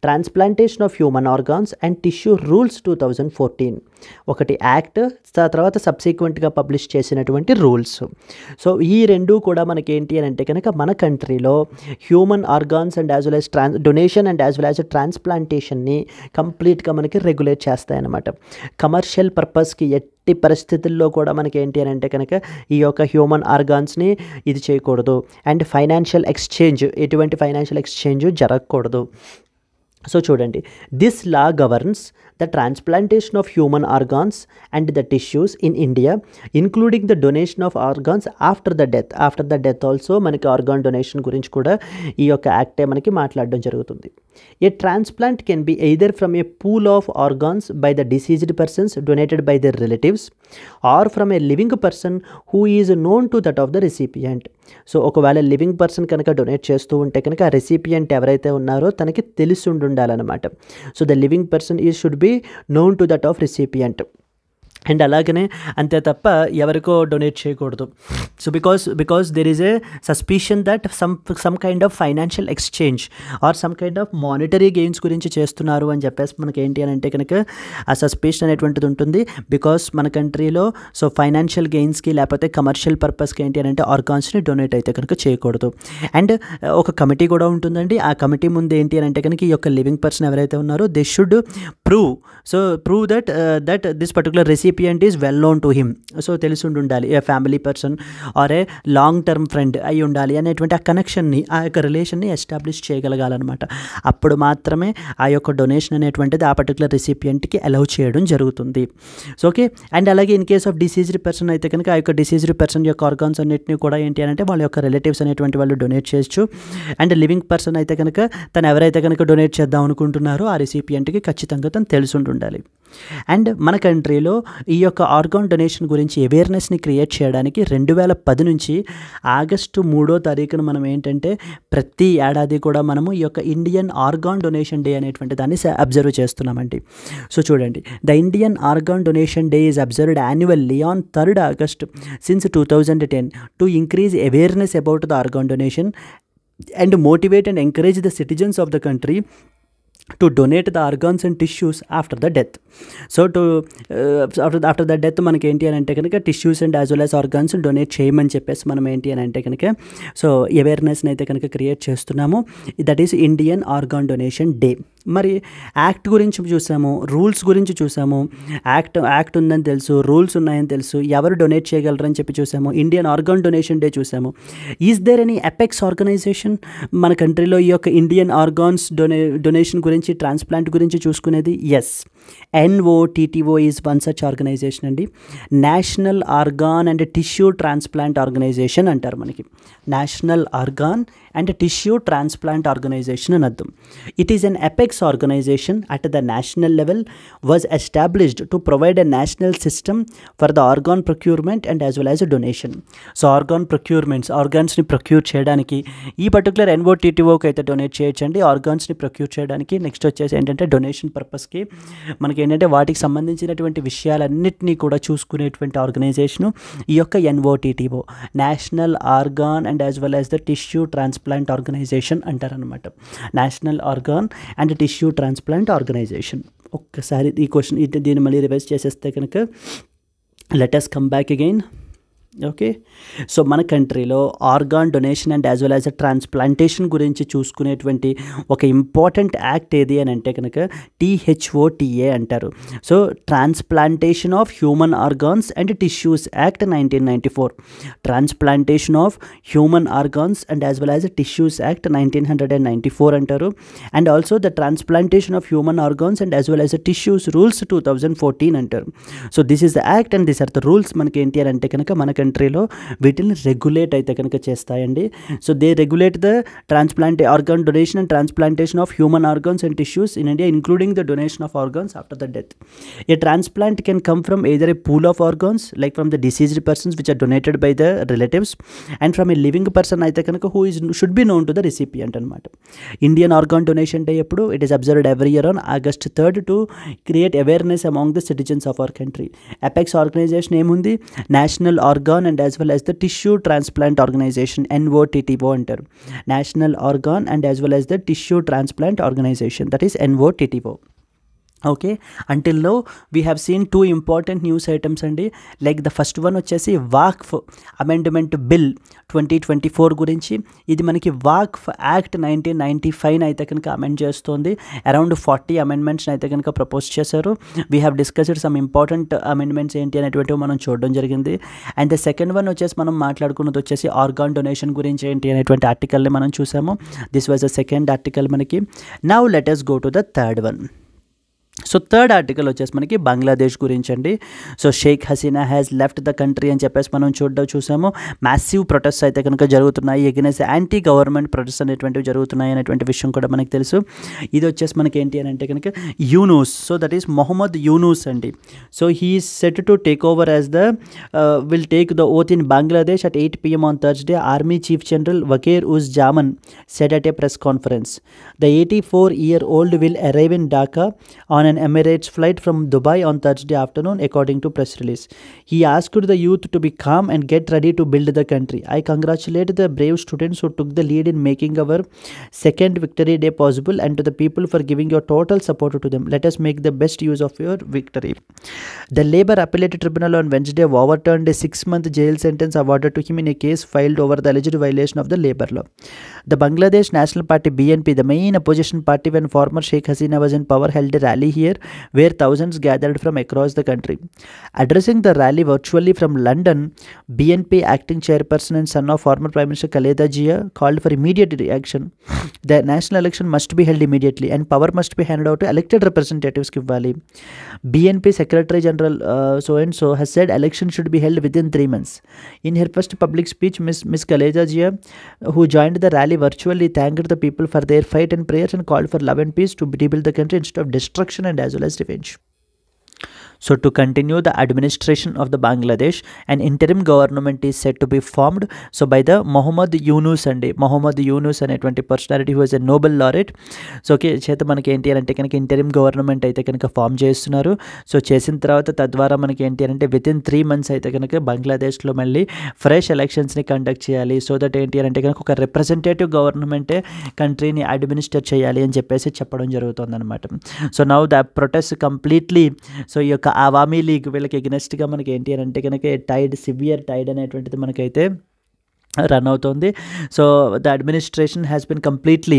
transplantation of human organs and tissue rules 2014. ఒకటి act, తర్వాత సబ్సిక్వెంట్గా publish చేసినటువంటి rules. So ఈ రెండు కూడా మనకి ఏంటి అని అంటే కనుక మన కంట్రీలో human organs and as well as donation and as well as ట్రాన్స్ప్లాంటేషన్ని కంప్లీట్గా మనకి రెగ్యులేట్ చేస్తాయన్నమాట. కమర్షియల్ పర్పస్కి ఎట్టి పరిస్థితుల్లో కూడా మనకి ఏంటి అని అంటే కనుక ఈ యొక్క హ్యూమన్ ఆర్గాన్స్ని ఇది చేయకూడదు. అండ్ ఫైనాన్షియల్ ఎక్స్చేంజ్, ఎటువంటి ఫైనాన్షియల్ ఎక్స్చేంజ్ జరగకూడదు. సో చూడండి, this law governs the transplantation of human organs and the tissues in India including the donation of organs after the death also మనకి ఆర్గాన్ డొనేషన్ గురించి కూడా ఈ యొక్క యాక్టే మనకి మాట్లాడడం జరుగుతుంది. A transplant can be either from a pool of organs by the deceased persons donated by their relatives or from a living person who is known to that of the recipient. So ఒకవేళ living person కనుక donate చేస్తూ ఉంటే కనుక ఆ recipient ఎవరైతే ఉన్నారో తనకి తెలిసి ఉండాలన్నమాట. సో ద లివింగ్ పర్సన్ ఈ should be known to that of recipient. And అలాగనే అంతే తప్ప ఎవరికో డొనేట్ చేయకూడదు. So because there is A suspicion that some kind of financial exchange are some kind of monetary gains గురించి చేస్తున్నారు అని చెప్పేసి మనకి ఏంటి అని అంటే కనుక ఆ సస్పిషన్ అనేటువంటిది ఉంటుంది. బికాస్ మన కంట్రీలో సో ఫైనాన్షియల్ గెయిన్స్కి లేకపోతే కమర్షియల్ పర్పస్కి ఏంటి అని అంటే ఆర్గాన్స్ని డొనేట్ అయితే కనుక చేయకూడదు. అండ్ ఒక కమిటీ కూడా ఉంటుందండి. ఆ కమిటీ ముందు ఏంటి అని అంటే కనుక ఈ యొక్క లివింగ్ పర్సన్ ఎవరైతే ఉన్నారో they should prove that this particular recipient is well known to him. So తెలిసి ఉండాలి, a family person or a long term friend అయి ఉండాలి అనేటువంటి ఆ కనెక్షన్ని, ఆ యొక్క రిలేషన్ని ఎస్టాబ్లిష్ చేయగలగాలన్నమాట. అప్పుడు మాత్రమే ఆ యొక్క డొనేషన్ అనేటువంటిది ఆ పర్టికులర్ రెసిపియంట్కి అలౌ చేయడం జరుగుతుంది. సో ఓకే, అండ్ అలాగే in case of deceased person అయితే కనుక ఆ యొక్క డిసీజ్డ్ పర్సన్ యొక్క ఆర్గాన్స్ అన్నింటినీ కూడా ఏంటి అంటే వాళ్ళ యొక్క రిలేటివ్స్ అనేటువంటి వాళ్ళు డొనేట్ చేయొచ్చు. అండ్ లివింగ్ పర్సన్ అయితే కనుక తను ఎవరైతే కనుక డొనేట్ చేద్దాం అనుకుంటున్నారో ఆ రెసిపియంట్కి ఖచ్చితంగా తను తెలిసి ఉండాలి. అండ్ మన కంట్రీలో ఈ యొక్క ఆర్గాన్ డొనేషన్ గురించి అవేర్నెస్ని క్రియేట్ చేయడానికి 2010 నుంచి ఆగస్టు 3వ తారీఖున మనం ఏంటంటే ప్రతి ఏడాది కూడా మనము ఈ యొక్క ఇండియన్ ఆర్గాన్ డొనేషన్ డే అనేటువంటి దాన్ని అబ్జర్వ్ చేస్తున్నామండి. సో చూడండి, the Indian organ donation day is observed annually on 3rd August since 2010 to increase awareness about the organ donation and motivate and encourage the citizens of the country to donate the organs and tissues after the death. So after the death మనకి ఏంటి అని అంటే కనుక tissues and as well as organs donate చేయమని చెప్పేసి మనం ఏంటి అని అంటే కనుక సో అవేర్నెస్ని అయితే కనుక క్రియేట్ చేస్తున్నాము. That is Indian organ donation day. మరి యాక్ట్ గురించి చూసాము, రూల్స్ గురించి చూసాము. యాక్ట్ ఉందని తెలుసు, రూల్స్ ఉన్నాయని తెలుసు, ఎవరు డొనేట్ చేయగలరని చెప్పి చూసాము. ఇండియన్ ఆర్గాన్ డొనేషన్ డే చూసాము. Is there any apex organisation మన కంట్రీలో ఈ యొక్క ఇండియన్ ఆర్గాన్స్ డొనేషన్ గురించి, ట్రాన్స్ప్లాంట్ గురించి చూసుకునేది? Yes, NOTTO is one such organisation అండి. National organ and tissue transplant organisation అంటారు మనకి. National organ and tissue transplant organisation అని అర్థం. It is an apex organisation at the national level was established to provide a national system for the organ procurement and as well as donation. So organ procurements, ఆర్గాన్స్ని procure చేయడానికి ఈ particular NOTTOకి అయితే donate చేయొచ్చండి, ఆర్గాన్స్ని procure చేయడానికి. Next వచ్చేసి ఏంటంటే donation పర్పస్కి మనకి ఏంటంటే వాటికి సంబంధించినటువంటి విషయాలన్నింటినీ కూడా చూసుకునేటువంటి ఆర్గనైజేషను ఈ యొక్క NOTTO, national organ and as well as the tissue transplant organisation అంటారనమాట. National organ and tissue transplant organisation. ఒక్కసారి ఈ క్వశ్చన్ దీన్ని మళ్ళీ రివైజ్ చేసేస్తే కనుక let us come back again. Okay, so మన కంట్రీలో organ donation and as well as a transplantation గురించి చూసుకునేటువంటి ఒక ఇంపార్టెంట్ యాక్ట్ ఏది అని అంటే కనుక THOTA అంటారు. So transplantation of human organs and tissues act 1994, transplantation of human organs and as well as tissues act 1994 అంటారు. And also the transplantation of human organs and as well as tissues rules 2014 అంటారు. So this is the act and this are the rules. మనకి ఏంటి అని అంటే కనుక మన కంట్రీలో వీటిని రెగ్యులేట్ అయితే కనుక చేస్తాయండి. So they regulate the organ donation and transplantation of human organs and tissues in India, including the donation of organs after the death. A transplant can come from either a pool of organs like from the deceased persons which are donated by the relatives and from a living person అయితే కనుక who should be known to the recipient అనమాట. Indian organ donation day ఎప్పుడు it is observed every year on August 3rd to create awareness among the citizens of our country. Apex organisation ఏముంది? National organ and as well as the tissue transplant organisation, NOTTO అంటారు. National organ and as well as the tissue transplant organisation, that is NOTTO. Okay, until now we have seen 2 important news items అండి. Like the first one వచ్చేసి Waqf amendment bill 2024 గురించి. ఇది మనకి Waqf act 1995 అయితే కనుక amend చేస్తుంది. Around 40 అమెండ్మెంట్స్ని అయితే కనుక ప్రపోజ్ చేశారు. We have discussed some important amendments ఏంటి అనేటువంటివి మనం చూడడం జరిగింది. అండ్ ద సెకండ్ వన్ వచ్చేసి మనం మాట్లాడుకున్నది వచ్చేసి ఆర్గాన్ డొనేషన్ గురించి ఏంటి అనేటువంటి ఆర్టికల్ని మనం చూసాము. This was the second article మనకి. Now let us go to the third one. So third article వచ్చేసి మనకి బంగ్లాదేశ్ గురించి అండి. So Sheikh Hasina has left the country అని చెప్పేసి మనం చూసాము. మ్యాసివ్ ప్రొటెస్ట్ అయితే కనుక జరుగుతున్నాయి, ఎగెన్స్ట్ యాంటీ గవర్నమెంట్ ప్రొటెస్ట్ అనేటువంటివి జరుగుతున్నాయి అనేటువంటి విషయం కూడా మనకు తెలుసు. ఇది వచ్చేసి మనకి ఏంటి అని అంటే కనుక Yunus, so that is Mohammad Yunus అండి. So he is set to take over as the will take the oath in Bangladesh at 8 PM on Thursday, Army Chief General Waqar Uz Zaman said at a press conference. The 84-year-old will arrive in Dhaka on an Emirates flight from Dubai on Thursday afternoon, according to press release. He asked the youth to be calm and get ready to build the country. I congratulate the brave students who took the lead in making our second victory day possible and to the people for giving your total support to them. Let us make the best use of your victory. The Labour Appellate Tribunal on Wednesday overturned a 6-month jail sentence awarded to him in a case filed over the alleged violation of the labour law. The Bangladesh National Party BNP, the main opposition party when former Sheikh Hasina was in power, held a rally here where thousands gathered from across the country. Addressing the rally virtually from London, BNP acting chairperson and son of former Prime Minister Khaleda Zia called for immediate reaction. The national election must be held immediately and power must be handed out to elected representatives. Kivali, BNP Secretary General so-and-so has said election should be held within 3 months. In her first public speech, Ms. Khaleda Zia, who joined the rally virtually, thanked the people for their fight and prayers and called for love and peace to rebuild the country instead of destruction and as well as revenge. So to continue the administration of the Bangladesh, an interim government is set to be formed. So by the Mohammad Yunus and Mohammad Yunus అనేటువంటి personality who is a Nobel laureate. So okay చేత మనకి ఏంటి అంటే కనుక interim government అయితే కనుక form చేస్తున్నారు. So చేసిన తర్వాత తద్వారా మనకి ఏంటి అంటే వితిన్ 3 months అయితే కనుక బంగ్లాదేశ్లో మళ్ళీ ఫ్రెష్ ఎలక్షన్స్ని కండక్ట్ చేయాలి. సో దట్ ఏంటి అంటే కనుక ఒక రిప్రజెంటేటివ్ గవర్నమెంటే కంట్రీని అడ్మినిస్టర్ చేయాలి అని చెప్పేసి చెప్పడం జరుగుతుంది అనమాట. So now the protest completely so ఈ యొక్క అవామీ లీగ్ వీళ్ళకి ఎగ్నెస్ట్గా మనకి ఏంటి అని అంటే కనుక సివియర్ టైడ్ అనేటువంటిది మనకైతే రన్ అవుతుంది. So the administration has been completely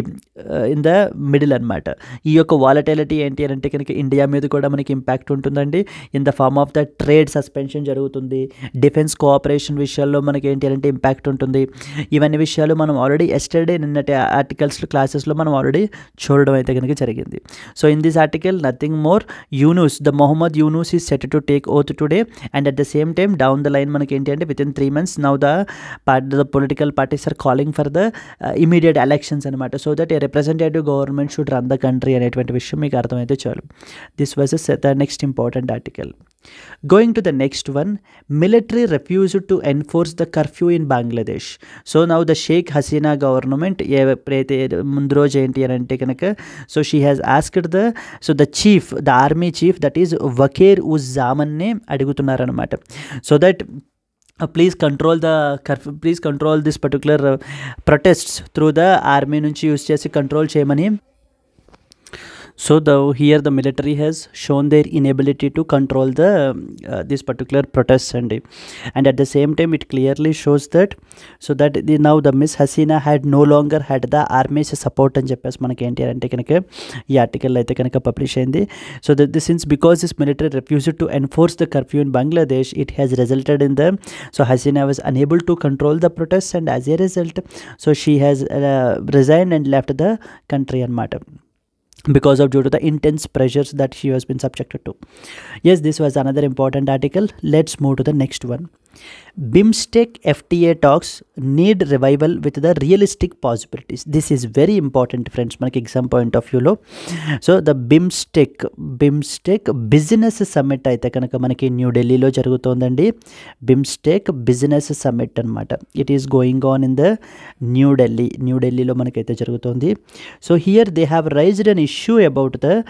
in the middle అనమాట. ఈ యొక్క వాలటిలిటీ ఏంటి అని అంటే కనుక ఇండియా మీద కూడా మనకి ఇంపాక్ట్ ఉంటుందండి. In the form of the trade suspension జరుగుతుంది. డిఫెన్స్ కోఆపరేషన్ విషయాల్లో మనకి ఏంటి అంటే ఇంపాక్ట్ ఉంటుంది. ఇవన్నీ విషయాలు మనం ఆల్రెడీ ఎస్టర్డే నిన్నటి ఆర్టికల్స్ క్లాసెస్లో మనం ఆల్రెడీ చూడడం అయితే కనుక జరిగింది. So in this article nothing more, Yunus the Muhammad Yunus is set to take oath today and at the same time down the line మనకి ఏంటి అంటే with in 3 months now the political parties are calling for the immediate elections అనమాట. So that a representative government should run the country అనేటువంటి విషయం మీకు అర్థమైతే చాలు. This was the next important article. Going to the next one, military refused to enforce the curfew in Bangladesh. So now the Sheikh Hasina government ఎప్పుడైతే ముందు రోజు ఏంటి అని అంటే కనుక so she has asked the chief, the army chief that is Waker uz జామన్ని అడుగుతున్నారనమాట. So that please control this particular protests through the army నుంచి యూస్ చేసి కంట్రోల్ చేయమని. So here the military has shown their inability to control this particular protests and at the same time it clearly shows that now the Miss Hasina had no longer had the army's support అని చెప్పేసి మనకి ఏంటి అంటే కనుక ఈ article అయితే కనుక publish అయింది. So since because this military refused to enforce the curfew in Bangladesh, it has resulted in so Hasina was unable to control the protests and as a result so she has resigned and left the country అన్నమాట. Due to the intense pressures that she has been subjected to. Yes, this was another important article. Let's move to the next one. BIMSTEC FTA talks need revival with the realistic possibilities. This is very important friends మనకి exam point of వ్యూలో. So the BIMSTEC business summit అయితే కనుక మనకి న్యూఢిల్లీలో జరుగుతోందండి. BIMSTEC business summit అనమాట. It is going on in the న్యూఢిల్లీలో మనకైతే జరుగుతోంది. So here they have raised an issue about the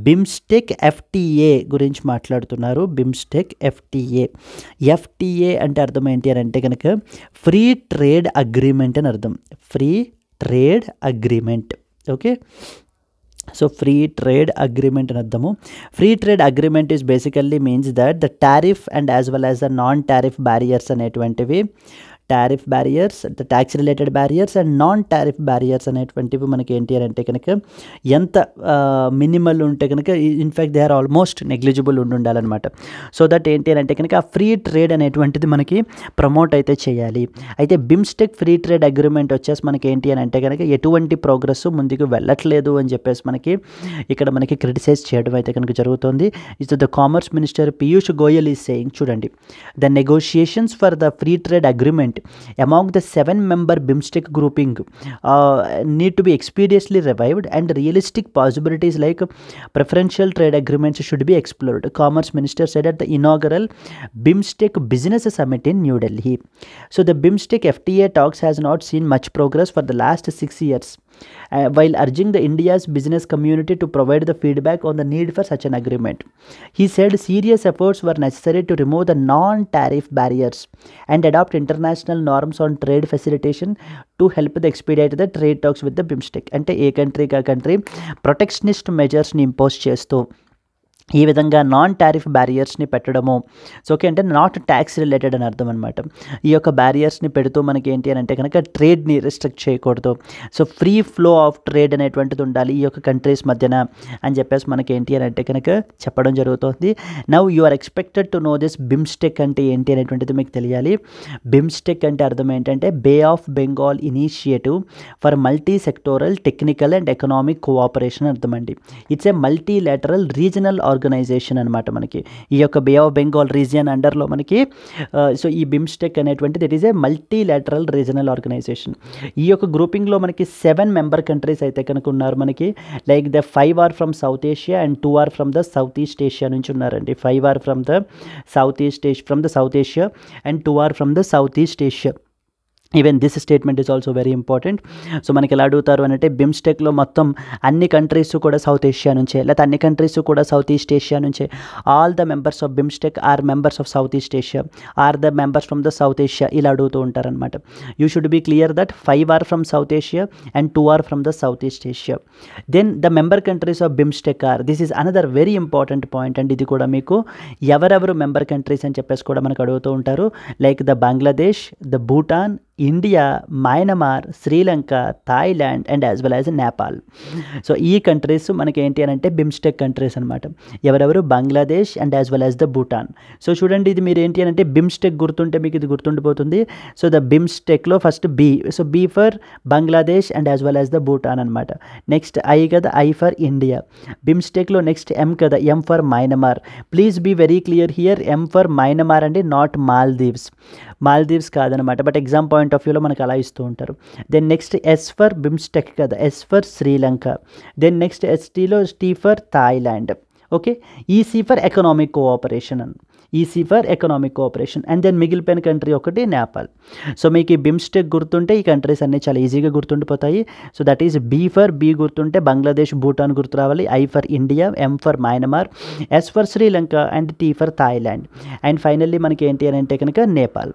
BIMSTEC FTA గురించి మాట్లాడుతున్నారు. బిమ్స్టెక్ FTA అంటే అర్థం ఏంటి అని అంటే కనుక ఫ్రీ ట్రేడ్ అగ్రిమెంట్ అని అర్థం. Free trade agreement. Okay, so free trade agreement అని అర్థము. Free trade agreement is basically means that the tariff and as well as the non tariff barriers అనేటువంటివి, tariff barriers, the tax related barriers and non tariff barriers అనేటువంటివి మనకి ఏంటి అని అంటే కనుక ఎంత మినిమల్ ఉంటే కనుక in fact they are almost negligible ఉండాలన్నమాట. సో దట్ ఏంటి అని అంటే కనుక ఫ్రీ ట్రేడ్ అనేటువంటిది మనకి ప్రమోట్ అయితే చేయాలి. అయితే బిమ్స్టెక్ ఫ్రీ ట్రేడ్ అగ్రిమెంట్ వచ్చేసి మనకి ఏంటి అని అంటే కనుక ఎటువంటి ప్రోగ్రెస్ ముందుకు వెళ్ళట్లేదు అని చెప్పేసి మనకి ఇక్కడ మనకి క్రిటిసైజ్ చేయడం అయితే కనుక జరుగుతుంది. Is the commerce minister Piyush Goyal is saying, చూడండి, the negotiations for the free trade agreement among the 7-member BIMSTEC grouping need to be expeditiously revived and realistic possibilities like preferential trade agreements should be explored, Commerce Minister said at the inaugural BIMSTEC Business Summit in New Delhi. So the BIMSTEC FTA talks has not seen much progress for the last 6 years. While urging the India's business community to provide the feedback on the need for such an agreement. He said serious efforts were necessary to remove the non-tariff barriers and adopt international norms on trade facilitation to help the expedite the trade talks with the BIMSTEC. అంటే ఏ కంట్రీకి ఆ country protectionist మెజర్స్ని impose చేస్తూ ఈ విధంగా non tariff బ్యారియర్స్ని పెట్టడము. So okay అంటే not tax related అని అర్థం అనమాట. ఈ యొక్క బ్యారియర్స్ని పెడుతూ మనకి ఏంటి అని అంటే కనుక ట్రేడ్ని రిస్ట్రిక్ట్ చేయకూడదు. So free flow of trade అనేటువంటిది ఉండాలి ఈ యొక్క కంట్రీస్ మధ్యన అని చెప్పేసి మనకి ఏంటి అని అంటే కనుక చెప్పడం జరుగుతుంది. Now you are expected to know this. BIMSTEC అంటే ఏంటి అనేటువంటిది మీకు తెలియాలి. బిమ్స్టెక్ అంటే అర్థం ఏంటంటే bay of Bengal initiative for multi sectoral technical and economic cooperation అర్థం అండి. It's a multilateral regional organisation అనమాట. మనకి ఈ యొక్క బే ఆఫ్ బెంగాల్ రీజియన్ అండర్లో మనకి సో ఈ బిమ్స్టెక్ అనేటువంటిది it is a multilateral regional organisation. ఈ యొక్క గ్రూపింగ్లో మనకి 7 మెంబర్ కంట్రీస్ అయితే కనుక ఉన్నారు. మనకి like the 5 are from South Asia and 2 are from the South East Asia నుంచి ఉన్నారండి. 5 are from the South Asia and 2 are from the South East Asia. Even this statement is also very important. So మనకి ఎలా అడుగుతారు అంటే బిమ్స్టెక్లో మొత్తం అన్ని countries కూడా south Asia నుంచే, లేకపోతే అన్ని కంట్రీస్ కూడా సౌత్ ఈస్ట్ ఏషియా నుంచే. All the members of BIMSTEC are members of South East Asia, or the members from the South Asia, ఇలా అడుగుతూ ఉంటారనమాట. You should be clear that 5 are from South Asia and 2 are from the South East Asia. Then the member countries of BIMSTEC are, this is another very important point and ఇది కూడా మీకు ఎవరెవరు member countries అని చెప్పేసి కూడా మనకు అడుగుతూ ఉంటారు. Like the Bangladesh, the Bhutan, India, Myanmar, Sri Lanka, Thailand and as well as Nepal. So ఈ కంట్రీస్ మనకి ఏంటి అని అంటే బిమ్స్టెక్ కంట్రీస్ అనమాట. ఎవరెవరు? Bangladesh and as well as the Bhutan. So చూడండి, ఇది మీరు ఏంటి అని అంటే బిమ్స్టెక్ గుర్తుంటే మీకు ఇది గుర్తుండిపోతుంది. సో ద బిమ్స్టెక్లో first B, so B for Bangladesh and as well as the Bhutan అనమాట. నెక్స్ట్ ఐ కదా, ఐ ఫర్ ఇండియా. బిమ్స్టెక్లో నెక్స్ట్ ఎం కదా, M for Myanmar. Please be very clear here, M for Myanmar అండి, నాట్ మాల్దీవ్స్. మాల్దీవ్స్ కాదనమాట, but exam point of వ్యూలో మనకు అలా ఇస్తూ ఉంటారు. Then next S for BIMSTEC కదా, S for Sri Lanka. Then next ఎస్టీలో T for Thailand. Okay, EC for economic cooperation అని, EC for economic cooperation. And then మిగిలిపోయిన కంట్రీ ఒకటి నేపాల్. సో మీకు ఈ బిమ్స్టెక్ గుర్తుంటే ఈ కంట్రీస్ అన్నీ చాలా ఈజీగా గుర్తుండిపోతాయి. So that is B for B గుర్తుంటే బంగ్లాదేశ్, భూటాన్ గుర్తు రావాలి. I for India, M for Myanmar, S for Sri Lanka and T for Thailand. And finally మనకి ఏంటి అని అంటే కనుక Nepal.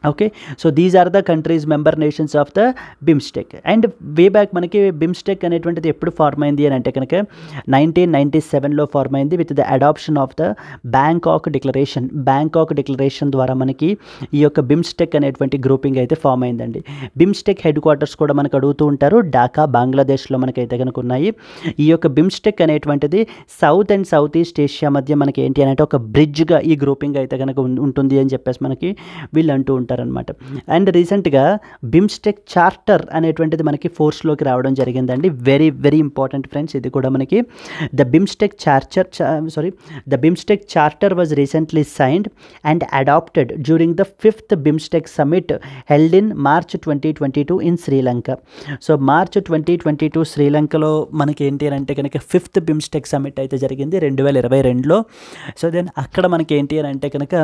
Okay, so these are the countries member nations of the BIMSTEC. And way back మనకి BIMSTEC అనేటువంటిది ఎప్పుడు ఫార్మ్ అయింది అని అంటే కనుక 1997లో ఫార్మ్ అయింది with the adoption of the Bangkok declaration. Bangkok declaration ద్వారా మనకి ఈ యొక్క బిమ్స్టెక్ అనేటువంటి గ్రూపింగ్ అయితే ఫామ్ అయిందండి. బిమ్స్టెక్ హెడ్ క్వార్టర్స్ కూడా మనకు అడుగుతూ ఉంటారు, ఢాకా బంగ్లాదేశ్లో మనకైతే కనుక ఉన్నాయి. ఈ యొక్క బిమ్స్టెక్ అనేటువంటిది south and south East Asia మధ్య మనకి ఏంటి అని అంటే ఒక బ్రిడ్జ్గా ఈ గ్రూపింగ్ అయితే కనుక ఉంటుంది అని చెప్పేసి మనకి వీళ్ళు అంటూ ఉంటారనమాట. అండ్ రీసెంట్గా బిమ్స్టెక్ చార్టర్ అనేటువంటిది మనకి ఫోర్స్లోకి రావడం జరిగిందండి. వెరీ వెరీ ఇంపార్టెంట్ ఫ్రెండ్స్, ఇది కూడా మనకి the BIMSTEC charter was recently signed and adopted during the 5th BIMSTEC summit held in March 2022 in Sri Lanka. So March 2022 శ్రీలంకలో మనకి ఏంటి అని అంటే కనుక 5th బిమ్స్టెక్ సమిట్ అయితే జరిగింది 2022లో. సో దెన్ అక్కడ మనకి ఏంటి అని అంటే కనుక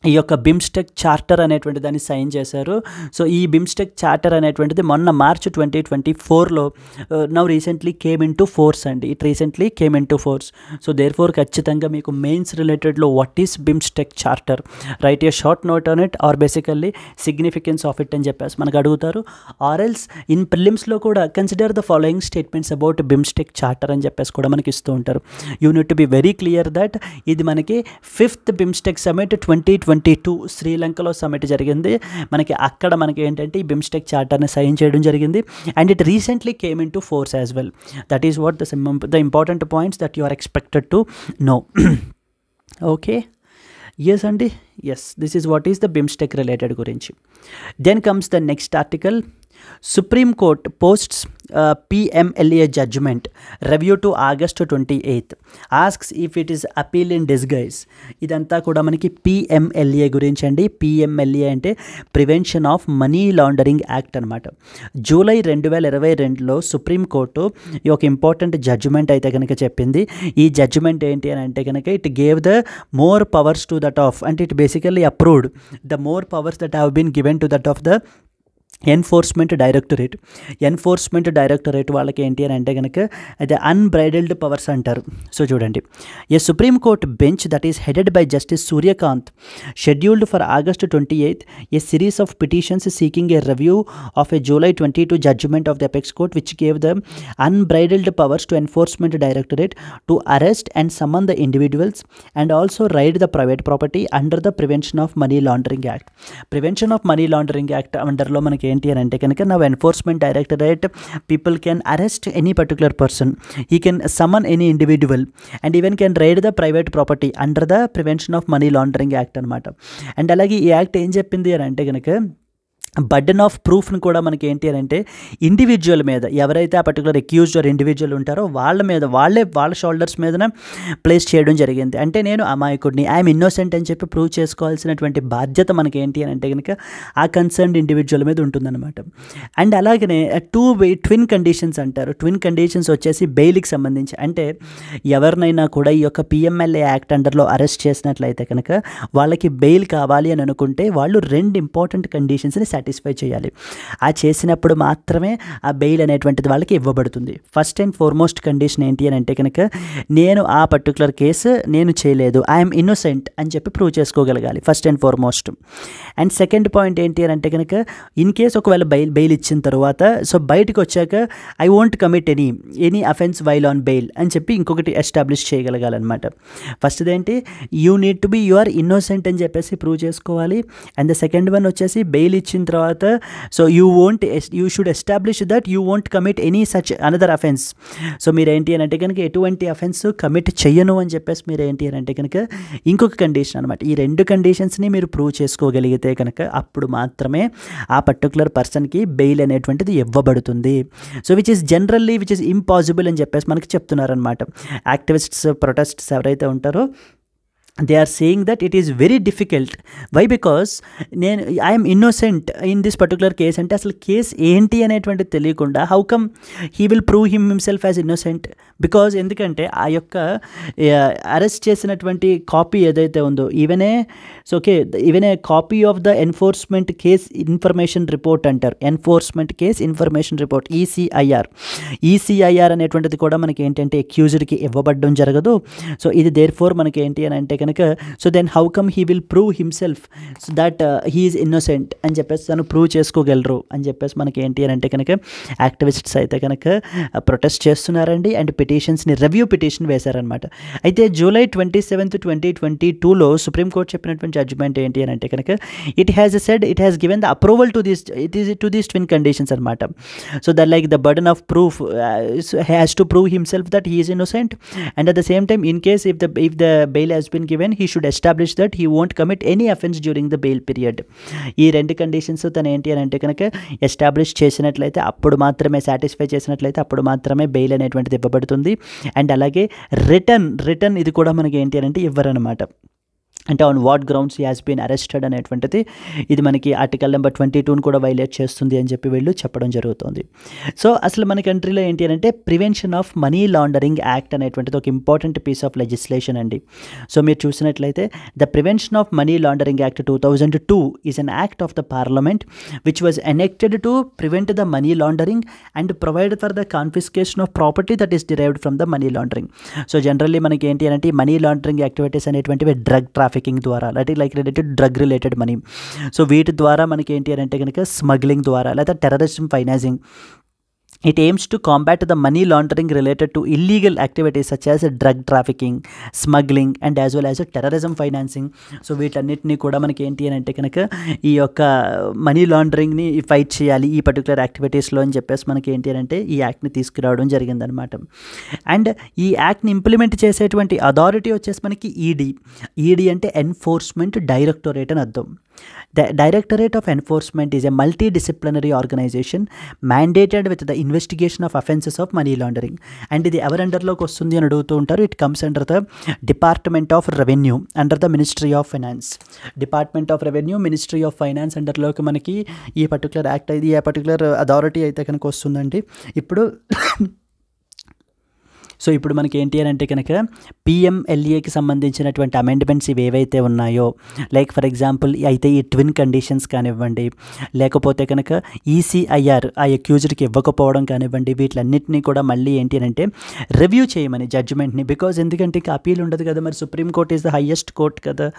ఈ యొక్క బిమ్స్టెక్ చార్టర్ అనేటువంటి దాన్ని సైన్ చేశారు. సో ఈ బిమ్స్టెక్ చార్టర్ అనేటువంటిది మొన్న మార్చ్ 2024లో now recently came in to force అండి. It recently came in to force. So therefore ఖచ్చితంగా మీకు మెయిన్స్ రిలేటెడ్లో what is BIMSTEC charter, write a short note on it or basically significance of it అని చెప్పేసి మనకు అడుగుతారు. Or else in ప్రిలిమ్స్లో కూడా consider the following statements about BIMSTEC charter అని చెప్పేసి కూడా మనకి ఇస్తూ ఉంటారు. You need to be very clear that ఇది మనకి 5th బిమ్స్టెక్ సమిట్ 2022 శ్రీలంకలో సమిట్ జరిగింది. మనకి అక్కడ మనకి ఏంటంటే ఈ బిమ్స్టెక్ చార్టర్ని సైన్ చేయడం జరిగింది and it recently came in to force as well. That is what the important points that you are expected to know. Okay, yes అండి, yes, this is what is the BIMSTEC related గురించి. Then comes the next article. Supreme Court posts PMLA judgment review to August 28th, asks if it is appeal in disguise. ఇదంతా కూడా మనకి PMLA గురించి అండి. PMLA అంటే Prevention of money laundering act అనమాట. July 2022లో supreme court ఈ ఒక ఇంపార్టెంట్ జడ్జిమెంట్ అయితే కనుక చెప్పింది. ఈ జడ్జిమెంట్ ఏంటి అని అంటే కనుక it gave the more powers to that of, అంటే it basically approved the more powers that have been given to that of the Enforcement Directorate వాళ్ళకి ఏంటి అని అంటే కనుక అది అన్బ్రైడల్డ్ పవర్స్ అంటారు. సో చూడండి, a Supreme Court bench that is headed by Justice Surya Kant scheduled for August 28th a series of petitions seeking a review of a July 22 judgment of the apex court which gave the unbridled powers to Enforcement Directorate to arrest and summon the individuals and also raid the private property under the prevention of money laundering Act. Prevention of money laundering Act అండర్లో మనకి ఏంటి అని అంటే కనుక now enforcement directorate people can arrest any particular person, he can summon any individual and even can raid the private property under the prevention of money laundering act అనమాట. And అలాగే ఈ act ఏం చెప్పింది అని అంటే కనుక బర్డెన్ ఆఫ్ ప్రూఫ్ని కూడా మనకి ఏంటి అని అంటే ఇండివిజువల్ మీద, ఎవరైతే ఆ పర్టికులర్ అక్యూజ్డ్ ఆర్ ఇండివిజువల్ ఉంటారో వాళ్ళ మీద వాళ్ళ షోల్డర్స్ మీదనే ప్లేస్ చేయడం జరిగింది. అంటే నేను అమాయకుడిని, ఐఎమ్ ఇన్నోసెంట్ అని చెప్పి ప్రూవ్ చేసుకోవాల్సినటువంటి బాధ్యత మనకి ఏంటి అని అంటే కనుక ఆ కన్సర్న్డ్ ఇండివిజువల్ మీద ఉంటుందన్నమాట. అండ్ అలాగనే ట్విన్ కండిషన్స్ అంటారు. ట్విన్ కండిషన్స్ వచ్చేసి బెయిల్కి సంబంధించి, అంటే ఎవరినైనా కూడా ఈ యొక్క PMLA యాక్ట్ అండర్లో అరెస్ట్ చేసినట్లయితే కనుక వాళ్ళకి బెయిల్ కావాలి అని అనుకుంటే వాళ్ళు 2 ఇంపార్టెంట్ కండిషన్స్ని సాటిస్ఫై చేయాలి. ఆ చేసినప్పుడు మాత్రమే ఆ బెయిల్ అనేటువంటిది వాళ్ళకి ఇవ్వబడుతుంది. ఫస్ట్ అండ్ ఫార్మోస్ట్ కండిషన్ ఏంటి అని అంటే కనుక నేను ఆ పర్టికులర్ కేసు నేను చేయలేదు, ఐఎమ్ ఇన్నోసెంట్ అని చెప్పి ప్రూవ్ చేసుకోగలగాలి first and foremost. And second point ఏంటి అని అంటే కనుక ఇన్ కేస్ ఒకవేళ బెయిల్ ఇచ్చిన తర్వాత సో బయటకు వచ్చాక I won't commit any offence while on bail అని చెప్పి ఇంకొకటి ఎస్టాబ్లిష్ చేయగలగాలన్నమాట. ఫస్ట్ ఏంటి you need to be you are innocent అని చెప్పేసి ప్రూవ్ చేసుకోవాలి. అండ్ ద సెకండ్ వన్ వచ్చేసి బెయిల్ ఇచ్చిన తర్వాత so you should establish that you won't commit any such another offence. So మీరు ఏంటి అని అంటే కనుక ఎటువంటి అఫెన్స్ కమిట్ చెయ్యను అని చెప్పేసి మీరు ఏంటి అని అంటే కనుక ఇంకొక కండిషన్ అనమాట. ఈ రెండు కండిషన్స్ని మీరు ప్రూవ్ చేసుకోగలిగితే కనుక అప్పుడు మాత్రమే ఆ పర్టికులర్ పర్సన్కి బెయిల్ అనేటువంటిది ఇవ్వబడుతుంది. సో విచ్ ఈజ్ ఇంపాసిబుల్ అని చెప్పేసి మనకి చెప్తున్నారనమాట. యాక్టివిస్ట్స్ ప్రొటెస్ట్స్ ఎవరైతే ఉంటారో they are saying that it is very difficult. Why? Because I am innocent in this particular case. అంటే అసలు కేసు ఏంటి అనేటువంటి తెలియకుండా how come he will prove himself as innocent? Because ఎందుకంటే ఆ యొక్క అరెస్ట్ చేసినటువంటి కాపీ ఏదైతే ఉందో even a copy of the enforcement case information report అంటారు. Enforcement case information report ECIR అనేటువంటిది కూడా మనకి ఏంటంటే అక్యూజ్డ్కి ఇవ్వబడడం జరగదు. సో ఇది దేర్ ఫోర్ మనకి ఏంటి అని అంటే కనుక so then how come he will prove himself so that he is innocent అని చెప్పేసి తను ప్రూవ్ చేసుకోగలరు అని చెప్పేసి మనకి ఏంటి అని అంటే కనుక యాక్టివిస్ట్స్ అయితే కనుక ప్రొటెస్ట్ చేస్తున్నారండి. అండ్ రివ్యూ పిటిషన్ వేశారనమాట. అయితే జూలై 27, 2022లో సుప్రీంకోర్టు చెప్పినటువంటి జడ్జిమెంట్ ఏంటి అని అంటే కనుక it has given the approval to these twin conditions అనమాట. So that like the burden of proof has to prove himself that he is innocent and at the same time in case if the bail has been given he should establish that he won't commit any offense during the bail period. ఈ రెండు conditions తను ఏంటి అని అంటే కనుక establish చేసినట్లయితే అప్పుడు మాత్రమే సాటిస్ఫై చేసినట్లయితే అప్పుడు మాత్రమే బెయిల్ అనేటువంటిది ఇవ్వబడుతుంది. అండ్ అలాగే రిటర్న్ ఇది కూడా మనకి ఏంటి అని అంటే ఇవ్వరనమాట. అంటే on what grounds he has been arrested అనేటువంటిది ఇది మనకి ఆర్టికల్ నెంబర్ 22 కూడా వైలేట్ చేస్తుంది అని చెప్పి వీళ్ళు చెప్పడం జరుగుతుంది. సో అసలు మన కంట్రీలో ఏంటి అని అంటే Prevention of money laundering Act అనేటువంటిది ఒక ఇంపార్టెంట్ పీస్ ఆఫ్ లెజిస్లేషన్ అండి. సో మీరు చూసినట్లయితే the prevention of money laundering Act 2002 is an act of the parliament which was enacted to prevent the money laundering and provide for the confiscation of property that is derived from the money laundering. So generally మనకి ఏంటి అని అంటే money laundering activities అనేటువంటివి drug trafficking ద్వారా like related drug related money. So వీటి ద్వారా మనకి ఏంటి అని అంటే కనుక స్మగ్లింగ్ ద్వారా లేదా terrorism financing. It aims to combat the money laundering related to illegal activities such as drug trafficking, smuggling and as well as terrorism financing. So వీటన్నిటిని కూడా మనకి ఏంటి అని అంటే కనుక ఈ యొక్క మనీ లాండరింగ్ని ఫైట్ చేయాలి ఈ పర్టికులర్ యాక్టివిటీస్లో అని చెప్పేసి మనకి ఏంటి అని అంటే ఈ యాక్ట్ని తీసుకురావడం జరిగిందనమాట. అండ్ ఈ యాక్ట్ని ఇంప్లిమెంట్ చేసేటువంటి అథారిటీ వచ్చేసి మనకి ఈడీ అంటే ఎన్ఫోర్స్మెంట్ డైరెక్టరేట్ అని అర్థం. The Directorate of Enforcement is a multidisciplinary organization mandated with the investigation of offences of money laundering. And ఇది ఎవరి అండర్లోకి వస్తుంది అని అడుగుతూ ఉంటారు. It comes under the department of revenue under the ministry of finance. Department of revenue ministry of finance అండర్లోకి మనకి ఈ particular act అయితే ఈ పర్టికులర్ అథారిటీ అయితే కనుక వస్తుందండి. ఇప్పుడు మనకి ఏంటి అని అంటే కనుక పిఎంఎల్ఏకి సంబంధించినటువంటి అమెండ్మెంట్స్ ఇవి ఏవైతే ఉన్నాయో లైక్ ఫర్ ఎగ్జాంపుల్ అయితే ఈ ట్విన్ కండిషన్స్ కానివ్వండి లేకపోతే కనుక ఈసీఐఆర్ ఆ అక్యూజ్డ్కి ఇవ్వకపోవడం కానివ్వండి వీటిలన్నింటినీ కూడా మళ్ళీ ఏంటి అని అంటే రివ్యూ చేయమని జడ్జిమెంట్ని. బికాజ్ ఎందుకంటే ఇంకా అపీల్ ఉండదు కదా, మరి supreme court is the highest court కదా.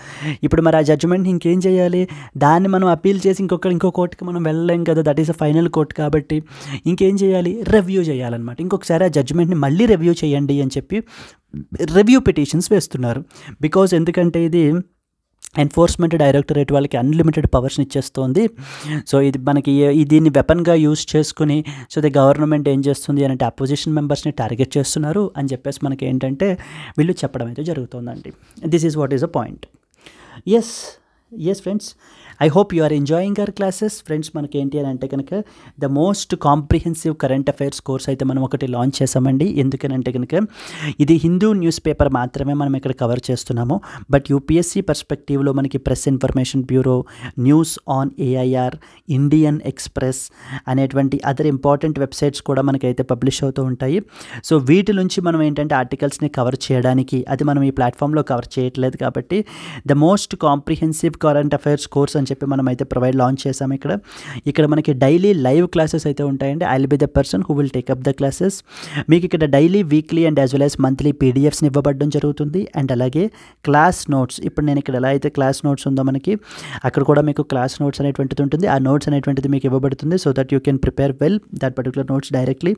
ఇప్పుడు మరి ఆ జడ్జిమెంట్ని ఇంకేం చేయాలి, దాన్ని మనం అపీల్ చేసి ఇంకో కోర్టుకి మనం వెళ్ళలేం కదా, that is a final court. కాబట్టి ఇంకేం చేయాలి, రివ్యూ చేయాలన్నమాట. ఇంకొకసారి ఆ జడ్జిమెంట్ని మళ్ళీ రివ్యూ చేయండి అని చెప్పి రివ్యూ పిటిషన్స్ వేస్తున్నారు. బికాజ్ ఎందుకంటే ఇది ఎన్ఫోర్స్మెంట్ డైరెక్టరేట్ వాళ్ళకి అన్లిమిటెడ్ పవర్స్ని ఇచ్చేస్తుంది. సో ఇది మనకి దీన్ని వెపన్గా యూజ్ చేసుకుని సో ది గవర్నమెంట్ ఏం చేస్తుంది అని అంటే అపోజిషన్ మెంబర్స్ని టార్గెట్ చేస్తున్నారు అని చెప్పేసి మనకి ఏంటంటే వీళ్ళు చెప్పడం అయితే జరుగుతుందండి. This is what is a point. Yes friends, I hope you are enjoying our classes. Friends మనకి ఏంటి అని అంటే కనుక the most comprehensive current affairs course అయితే మనం ఒకటి లాంచ్ చేసామండి. ఎందుకనంటే కనుక ఇది హిందూ న్యూస్ పేపర్ మాత్రమే మనం ఇక్కడ కవర్ చేస్తున్నాము. బట్ యూపీఎస్సీ పర్స్పెక్టివ్లో మనకి press Information bureau, news on AIR, Indian express అనేటువంటి అదర్ ఇంపార్టెంట్ వెబ్సైట్స్ కూడా మనకైతే పబ్లిష్ అవుతూ ఉంటాయి. సో వీటి నుంచి మనం ఏంటంటే ఆర్టికల్స్ని కవర్ చేయడానికి అది మనం ఈ ప్లాట్ఫామ్లో కవర్ చేయట్లేదు. కాబట్టి the most comprehensive current affairs course అని చెప్పి మనం అయితే లాంచ్ చేసాము. ఇక్కడ మనకి డైలీ లైవ్ క్లాసెస్ అయితే ఉంటాయండి. I will be the person who will take up the classes. మీకు ఇక్కడ daily, weekly and as well as monthly పీడిఎఫ్స్ని ఇవ్వబడడం జరుగుతుంది. అండ్ అలాగే క్లాస్ నోట్స్, ఇప్పుడు నేను ఇక్కడ ఎలా అయితే క్లాస్ నోట్స్ ఉందో మనకి అక్కడ కూడా మీకు క్లాస్ నోట్స్ అనేటువంటిది ఉంటుంది. ఆ నోట్స్ అనేటువంటిది మీకు ఇవ్వబడుతుంది so that you can prepare well that particular notes directly.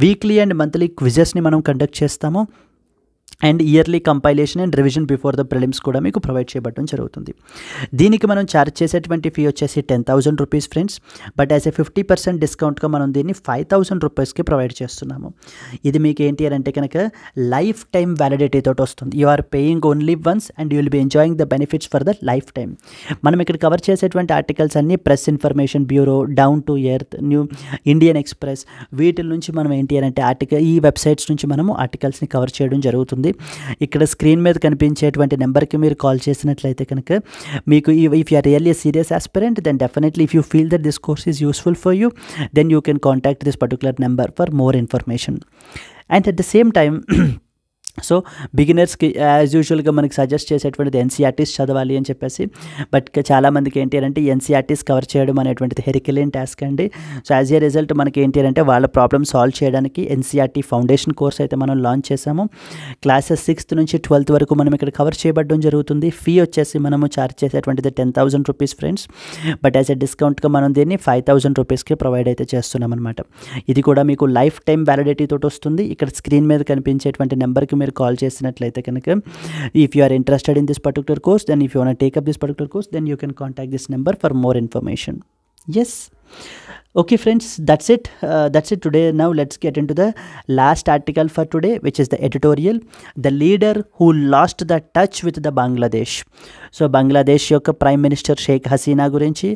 Weekly and monthly క్విజెస్ని మనం కండక్ట్ చేస్తాము. And yearly compilation and revision before the prelims కూడా మీకు ప్రొవైడ్ చేయబడడం జరుగుతుంది. దీనికి మనం ఛార్జ్ చేసేటువంటి ఫీ వచ్చేసి 10,000 రూపీస్ ఫ్రెండ్స్. బట్ యాజ్ ఏ 50% డిస్కౌంట్గా మనం దీన్ని 5,000 రూపీస్కి ప్రొవైడ్ చేస్తున్నాము. ఇది మీకు ఏంటి అని అంటే కనుక లైఫ్ టైం వ్యాలిడిటీ తోటి వస్తుంది. You are paying only once and you will be enjoying the benefits for the lifetime. మనం ఇక్కడ కవర్ చేసేటువంటి ఆర్టికల్స్ అన్నీ Press Information Bureau, down to earth, New Indian Express, వీటి నుంచి మనం ఏంటి అని అంటే ఈ వెబ్సైట్స్ నుంచి మనము ఆర్టికల్స్ని కవర్ చేయడం జరుగుతుంది. ఇక్కడ స్క్రీన్ మీద కనిపించేటువంటి నెంబర్కి మీరు కాల్ చేసినట్లయితే కనుక మీకు if you are really serious aspirant then definitely if you feel that this course is useful for you then you can contact this particular number for more information. And at the same time so బిగినర్స్కి as యూజువల్గా మనకి suggest చేసేటువంటిది NCERTs చదవాలి అని చెప్పేసి. But చాలామందికి ఏంటి అంటే ఎన్సీఆర్టీస్ కవర్ చేయడం అనేటువంటిది హెరికిలియన్ టాస్క్ అండి. సో యాజ్ ఏ రిజల్ట్ మనకి ఏంటి అంటే వాళ్ళ ప్రాబ్లమ్ సాల్వ్ చేయడానికి ఎన్సీఆర్టీ ఫౌండేషన్ కోర్స్ అయితే మనం లాంచ్ చేసాము. క్లాసెస్ 6th నుంచి 12th వరకు మనం ఇక్కడ కవర్ చేయబడడం జరుగుతుంది. ఫీ వచ్చేసి మనము ఛార్జ్ చేసేటువంటిది 10,000 rupees friends. But as a డిస్కౌంట్గా మనం దీన్ని 5,000 రూపీస్కి ప్రొవైడ్ అయితే చేస్తున్నాం అనమాట. ఇది కూడా మీకు లైఫ్ టైం వ్యాలిడిటీ తోటి వస్తుంది. ఇక్కడ స్క్రీన్ మీద కనిపించేటువంటి నెంబర్కి మీరు కాల్ చేసినట్లయితే కనుక if you are interested in this particular course then if you want take up this particular course then you can contact this number for more information. Yes, okay friends, that's it today. Now let's get into the last article for today, which is the editorial, the leader who lost the touch with the Bangladesh. So Bangladesh యొక్క prime minister Sheikh Hasina గురించి,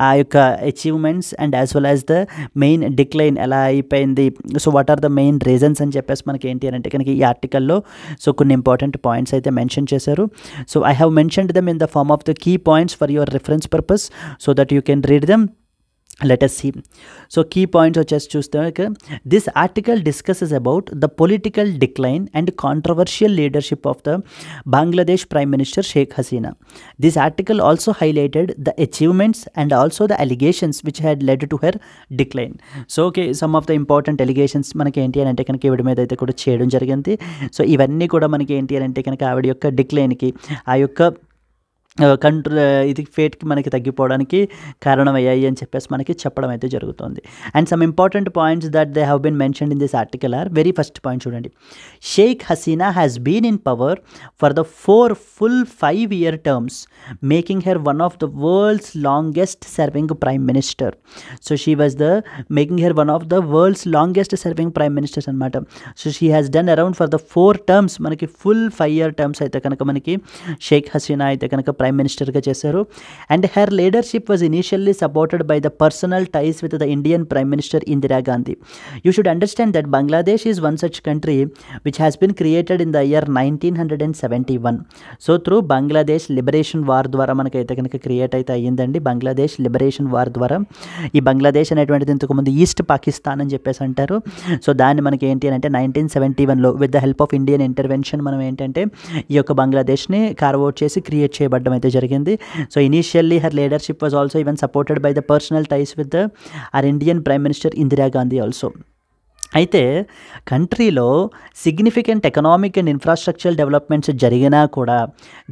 ఆ యొక్క achievements and as well as the main decline ఎలా అయిపోయింది, so what are the main reasons అని చెప్పేసి మనకి ఏంటి అంటే కనుక ఈ ఆర్టికల్లో సో కొన్ని ఇంపార్టెంట్ పాయింట్స్ అయితే మెన్షన్ చేశారు. So I have mentioned them in the form of the key points for your reference purpose so that you can read them. Let us see. So key points వచ్చేసి చూస్తే this article discusses about the political decline and controversial leadership of the Bangladesh Prime Minister Sheikh Hasina. This article also highlighted the achievements and also the allegations which had led to her decline. So okay, some of the important allegations మనకి ఏంటి అని అంటే కనుక ఈవిడ మీద అయితే కూడా చేయడం జరిగింది. సో ఇవన్నీ కూడా మనకి ఏంటి అని అంటే కనుక ఆవిడ యొక్క డిక్లైన్కి, ఆ యొక్క ఇది ఫేట్కి మనకి తగ్గిపోవడానికి కారణమయ్యాయి అని చెప్పేసి మనకి చెప్పడం అయితే జరుగుతుంది. And some important points that they have been mentioned in this article are very first point చూడండి. Sheikh Hasina has been in power for the 4 full 5-year terms, making her one of the world's longest serving prime minister. So she was making her one of the world's longest serving prime ministers అనమాట. So she has done around for the 4 terms, మనకి full 5-year terms అయితే కనుక మనకి షేక్ హసీనా అయితే కనుక prime మినిస్టర్గా చేశారు. And her leadership was initially supported by the personal ties with the Indian prime minister Indira Gandhi. You should understand that Bangladesh is one such country which has been created in the year 1971. So through Bangladesh liberation war ద్వారా మనకైతే కనుక create అయితే అయ్యిందండి. Bangladesh liberation war ద్వారా ఈ బంగ్లాదేశ్ అనేటువంటిది ఇంతకుముందు east Pakistan అని చెప్పేసి అంటారు. సో దాన్ని మనకి ఏంటి అంటే 1971లో with the help of Indian intervention మనం ఏంటంటే ఈ యొక్క బంగ్లాదేశ్ని కార్వ్ అవుట్ చేసి క్రియేట్ చేయబడ్డం అయితే జరిగింది. So initially her leadership was also even supported by the personal ties with our Indian prime minister Indira Gandhi also. అయితే కంట్రీలో significant economic and infrastructural developments జరిగినా కూడా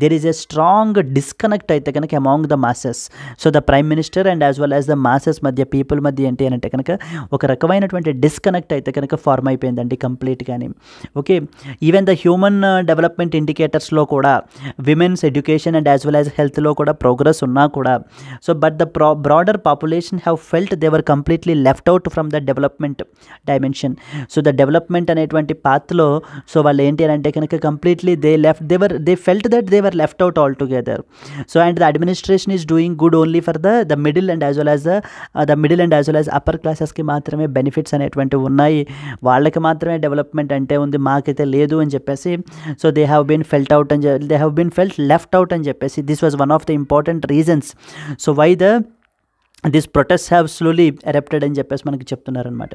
there is a strong disconnect అయితే కనుక among the masses. So the prime minister and as well as the masses మధ్య, people మధ్య ఏంటి అంటే కనుక ఒక రకమైనటువంటి డిస్కనెక్ట్ అయితే కనుక ఫార్మ్ అయిపోయిందండి కంప్లీట్గాని. Okay, even the human development ఇండికేటర్స్లో కూడా women's education and as well as హెల్త్లో కూడా ప్రోగ్రెస్ ఉన్నా కూడా so but the broader population have felt they were completely left out from the development dimension. So the development అనేటువంటి పాత్లో so వాళ్ళు ఏంటి అని అంటే కనుక completely they felt that they were left out all together. So and the administration is doing good only for the middle and as well as the middle and as well as upper క్లాసెస్కి మాత్రమే benefits అనేటువంటివి ఉన్నాయి, వాళ్ళకి మాత్రమే development అంటే ఉంది, మాకైతే లేదు అని చెప్పేసి so they have been felt left out అని చెప్పేసి this was one of the important reasons. So why the these protests have slowly erupted అని చెప్పేసి మనకి చెప్తున్నారనమాట.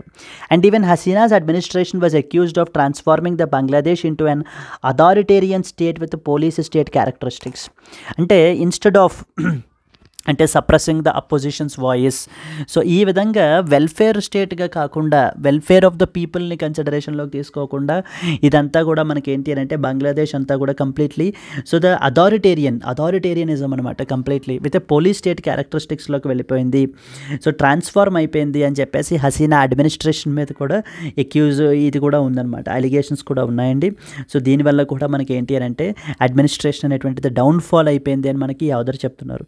And even Hasina's administration was accused of transforming the Bangladesh into an authoritarian state with police state characteristics. అంటే instead of అంటే suppressing the oppositions voice, so ఈ విధంగా welfare స్టేట్గా కాకుండా welfare of the పీపుల్ని కన్సిడరేషన్లోకి తీసుకోకుండా ఇదంతా కూడా మనకి ఏంటి అని అంటే బంగ్లాదేశ్ అంతా కూడా కంప్లీట్లీ సో ద అథారిటేరియనిజం అనమాట, completely with a police state క్యారెక్టరిస్టిక్స్లోకి వెళ్ళిపోయింది. సో ట్రాన్స్ఫార్మ్ అయిపోయింది అని చెప్పేసి హసీనా అడ్మినిస్ట్రేషన్ మీద కూడా ఇది కూడా ఉందన్నమాట, అలిగేషన్స్ కూడా ఉన్నాయండి. సో దీనివల్ల కూడా మనకి ఏంటి అని అంటే అడ్మినిస్ట్రేషన్ అనేటువంటిది డౌన్ఫాల్ అయిపోయింది అని మనకి అవతరు చెప్తున్నారు.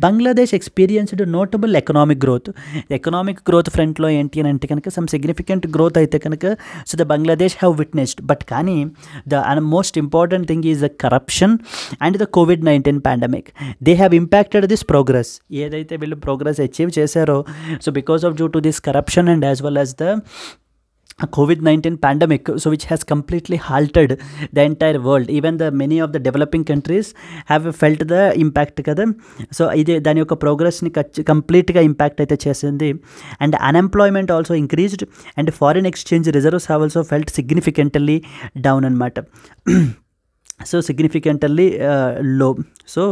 Bangladesh experienced notable economic growth ఫ్రంట్లో ఏంటి అని అంటే కనుక సమ్ సిగ్నిఫికెంట్ గ్రోత్ అయితే కనుక so the Bangladesh have witnessed. But కానీ the most important thing is the corruption and the COVID-19 pandemic. They have impacted this progress. ఏదైతే వీళ్ళు ప్రోగ్రెస్ అచీవ్ చేశారో so because of due to this corruption and as well as the COVID-19 pandemic, so which has completely halted the entire world. Even the many of the developing countries have felt the impact kada. So ide dani yoka progress ni complete ga impact aithe chesindi. And unemployment also increased and foreign exchange reserves have also felt significantly down anamata. So significantly low, so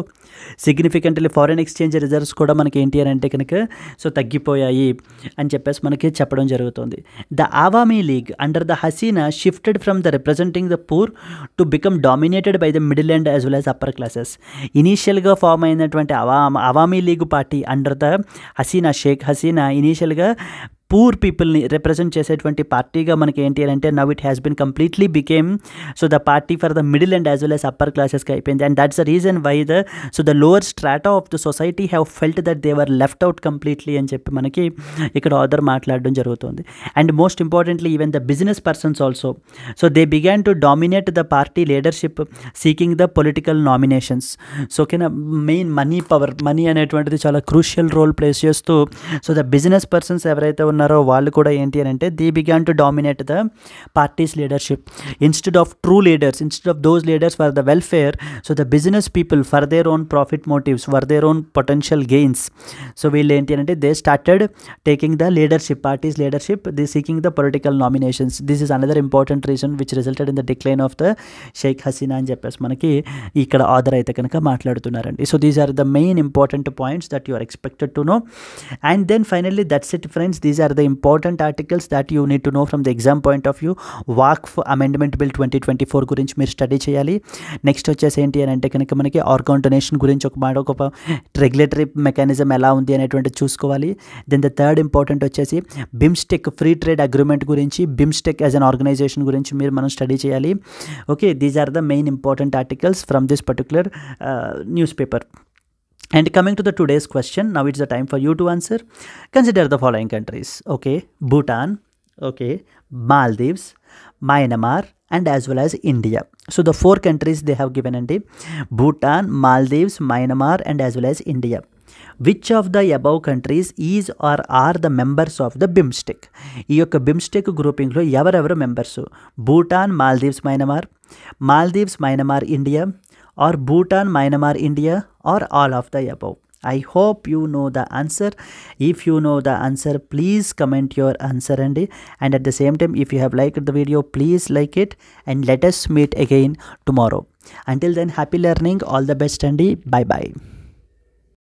significantly foreign exchange reserves కూడా మనకి ఏంటి అని అంటే కనుక so తగ్గిపోయాయి అని చెప్పేసి మనకి చెప్పడం జరుగుతుంది. The Awami League under the Hasina shifted from the representing the poor to become dominated by the middle and as well as upper classes. ఇనీషియల్గా ఫామ్ అయినటువంటి Awami League party under the Sheikh Hasina ఇనీషియల్గా పూర్ పీపుల్ని రిప్రజెంట్ చేసేటువంటి పార్టీగా మనకి ఏంటి అని అంటే now it has been completely became so the party for the middle and as well as upper క్లాసెస్కి అయిపోయింది. And that's the reason why the lower strata of the society have felt that they were left out completely అని చెప్పి మనకి ఇక్కడ author మాట్లాడడం జరుగుతుంది. And most importantly even the business persons also so they began to dominate the party leadership seeking the political nominations. So ఓకేనా, main money అనేటువంటిది చాలా crucial role plays చేస్తూ సో ద బిజినెస్ పర్సన్స్ ఎవరైతే ఉన్నారో వాళ్ళు కూడా ఏంటి అని అంటే they began to dominate the parties leadership instead of true leaders, instead of those leaders for the welfare. So the business people for their own profit motives, for their own potential gains, so వీళ్ళు ఏంటి అంటే they started taking the leadership, parties leadership, they seeking the political nominations. This is another important reason which resulted in the decline of the Sheikh Hasina అని చెప్పేసి మనకి ఇక్కడ author అయితే కనుక మాట్లాడుతున్నారండి. So these are the main important points that you are expected to know. And then finally that's it friends. These are the important articles that you need to know from the exam point of view. Waqf Amendment Bill 2024 గురించి మీరు study చేయాలి. Next వచ్చేసి ఏంటి అని అంటే కనుక మనకి organ donation గురించి ఒక రెగ్యులేటరీ మెకానిజం ఎలా ఉంది అనేటువంటి చూసుకోవాలి. దెన్ ద థర్డ్ ఇంపార్టెంట్ వచ్చేసి బిమ్స్టెక్ ఫ్రీ ట్రేడ్ అగ్రిమెంట్ గురించి, బిమ్స్టెక్ యాజ్ అన్ ఆర్గనైజేషన్ గురించి మనం స్టడీ చేయాలి. Okay, these are the main important articles from this particular newspaper. And coming to the today's question, now it's the time for you to answer. Consider the following countries. Okay, Bhutan, okay, Maldives, Myanmar, and as well as India. So the four countries they have given and Bhutan, Maldives, Myanmar, and as well as India. Which of the above countries is or are the members of the BIMSTEC? ఈ యొక్క BIMSTEC గ్రూపింగ్లో ఎవరెవరు members? Bhutan, Maldives, Myanmar, India, or Bhutan, Myanmar, India, or all of the above? I hope you know the answer. If you know the answer, please comment your answer and at the same time, if you have liked the video, please like it and let us meet again tomorrow. Until then, happy learning, all the best, bye bye.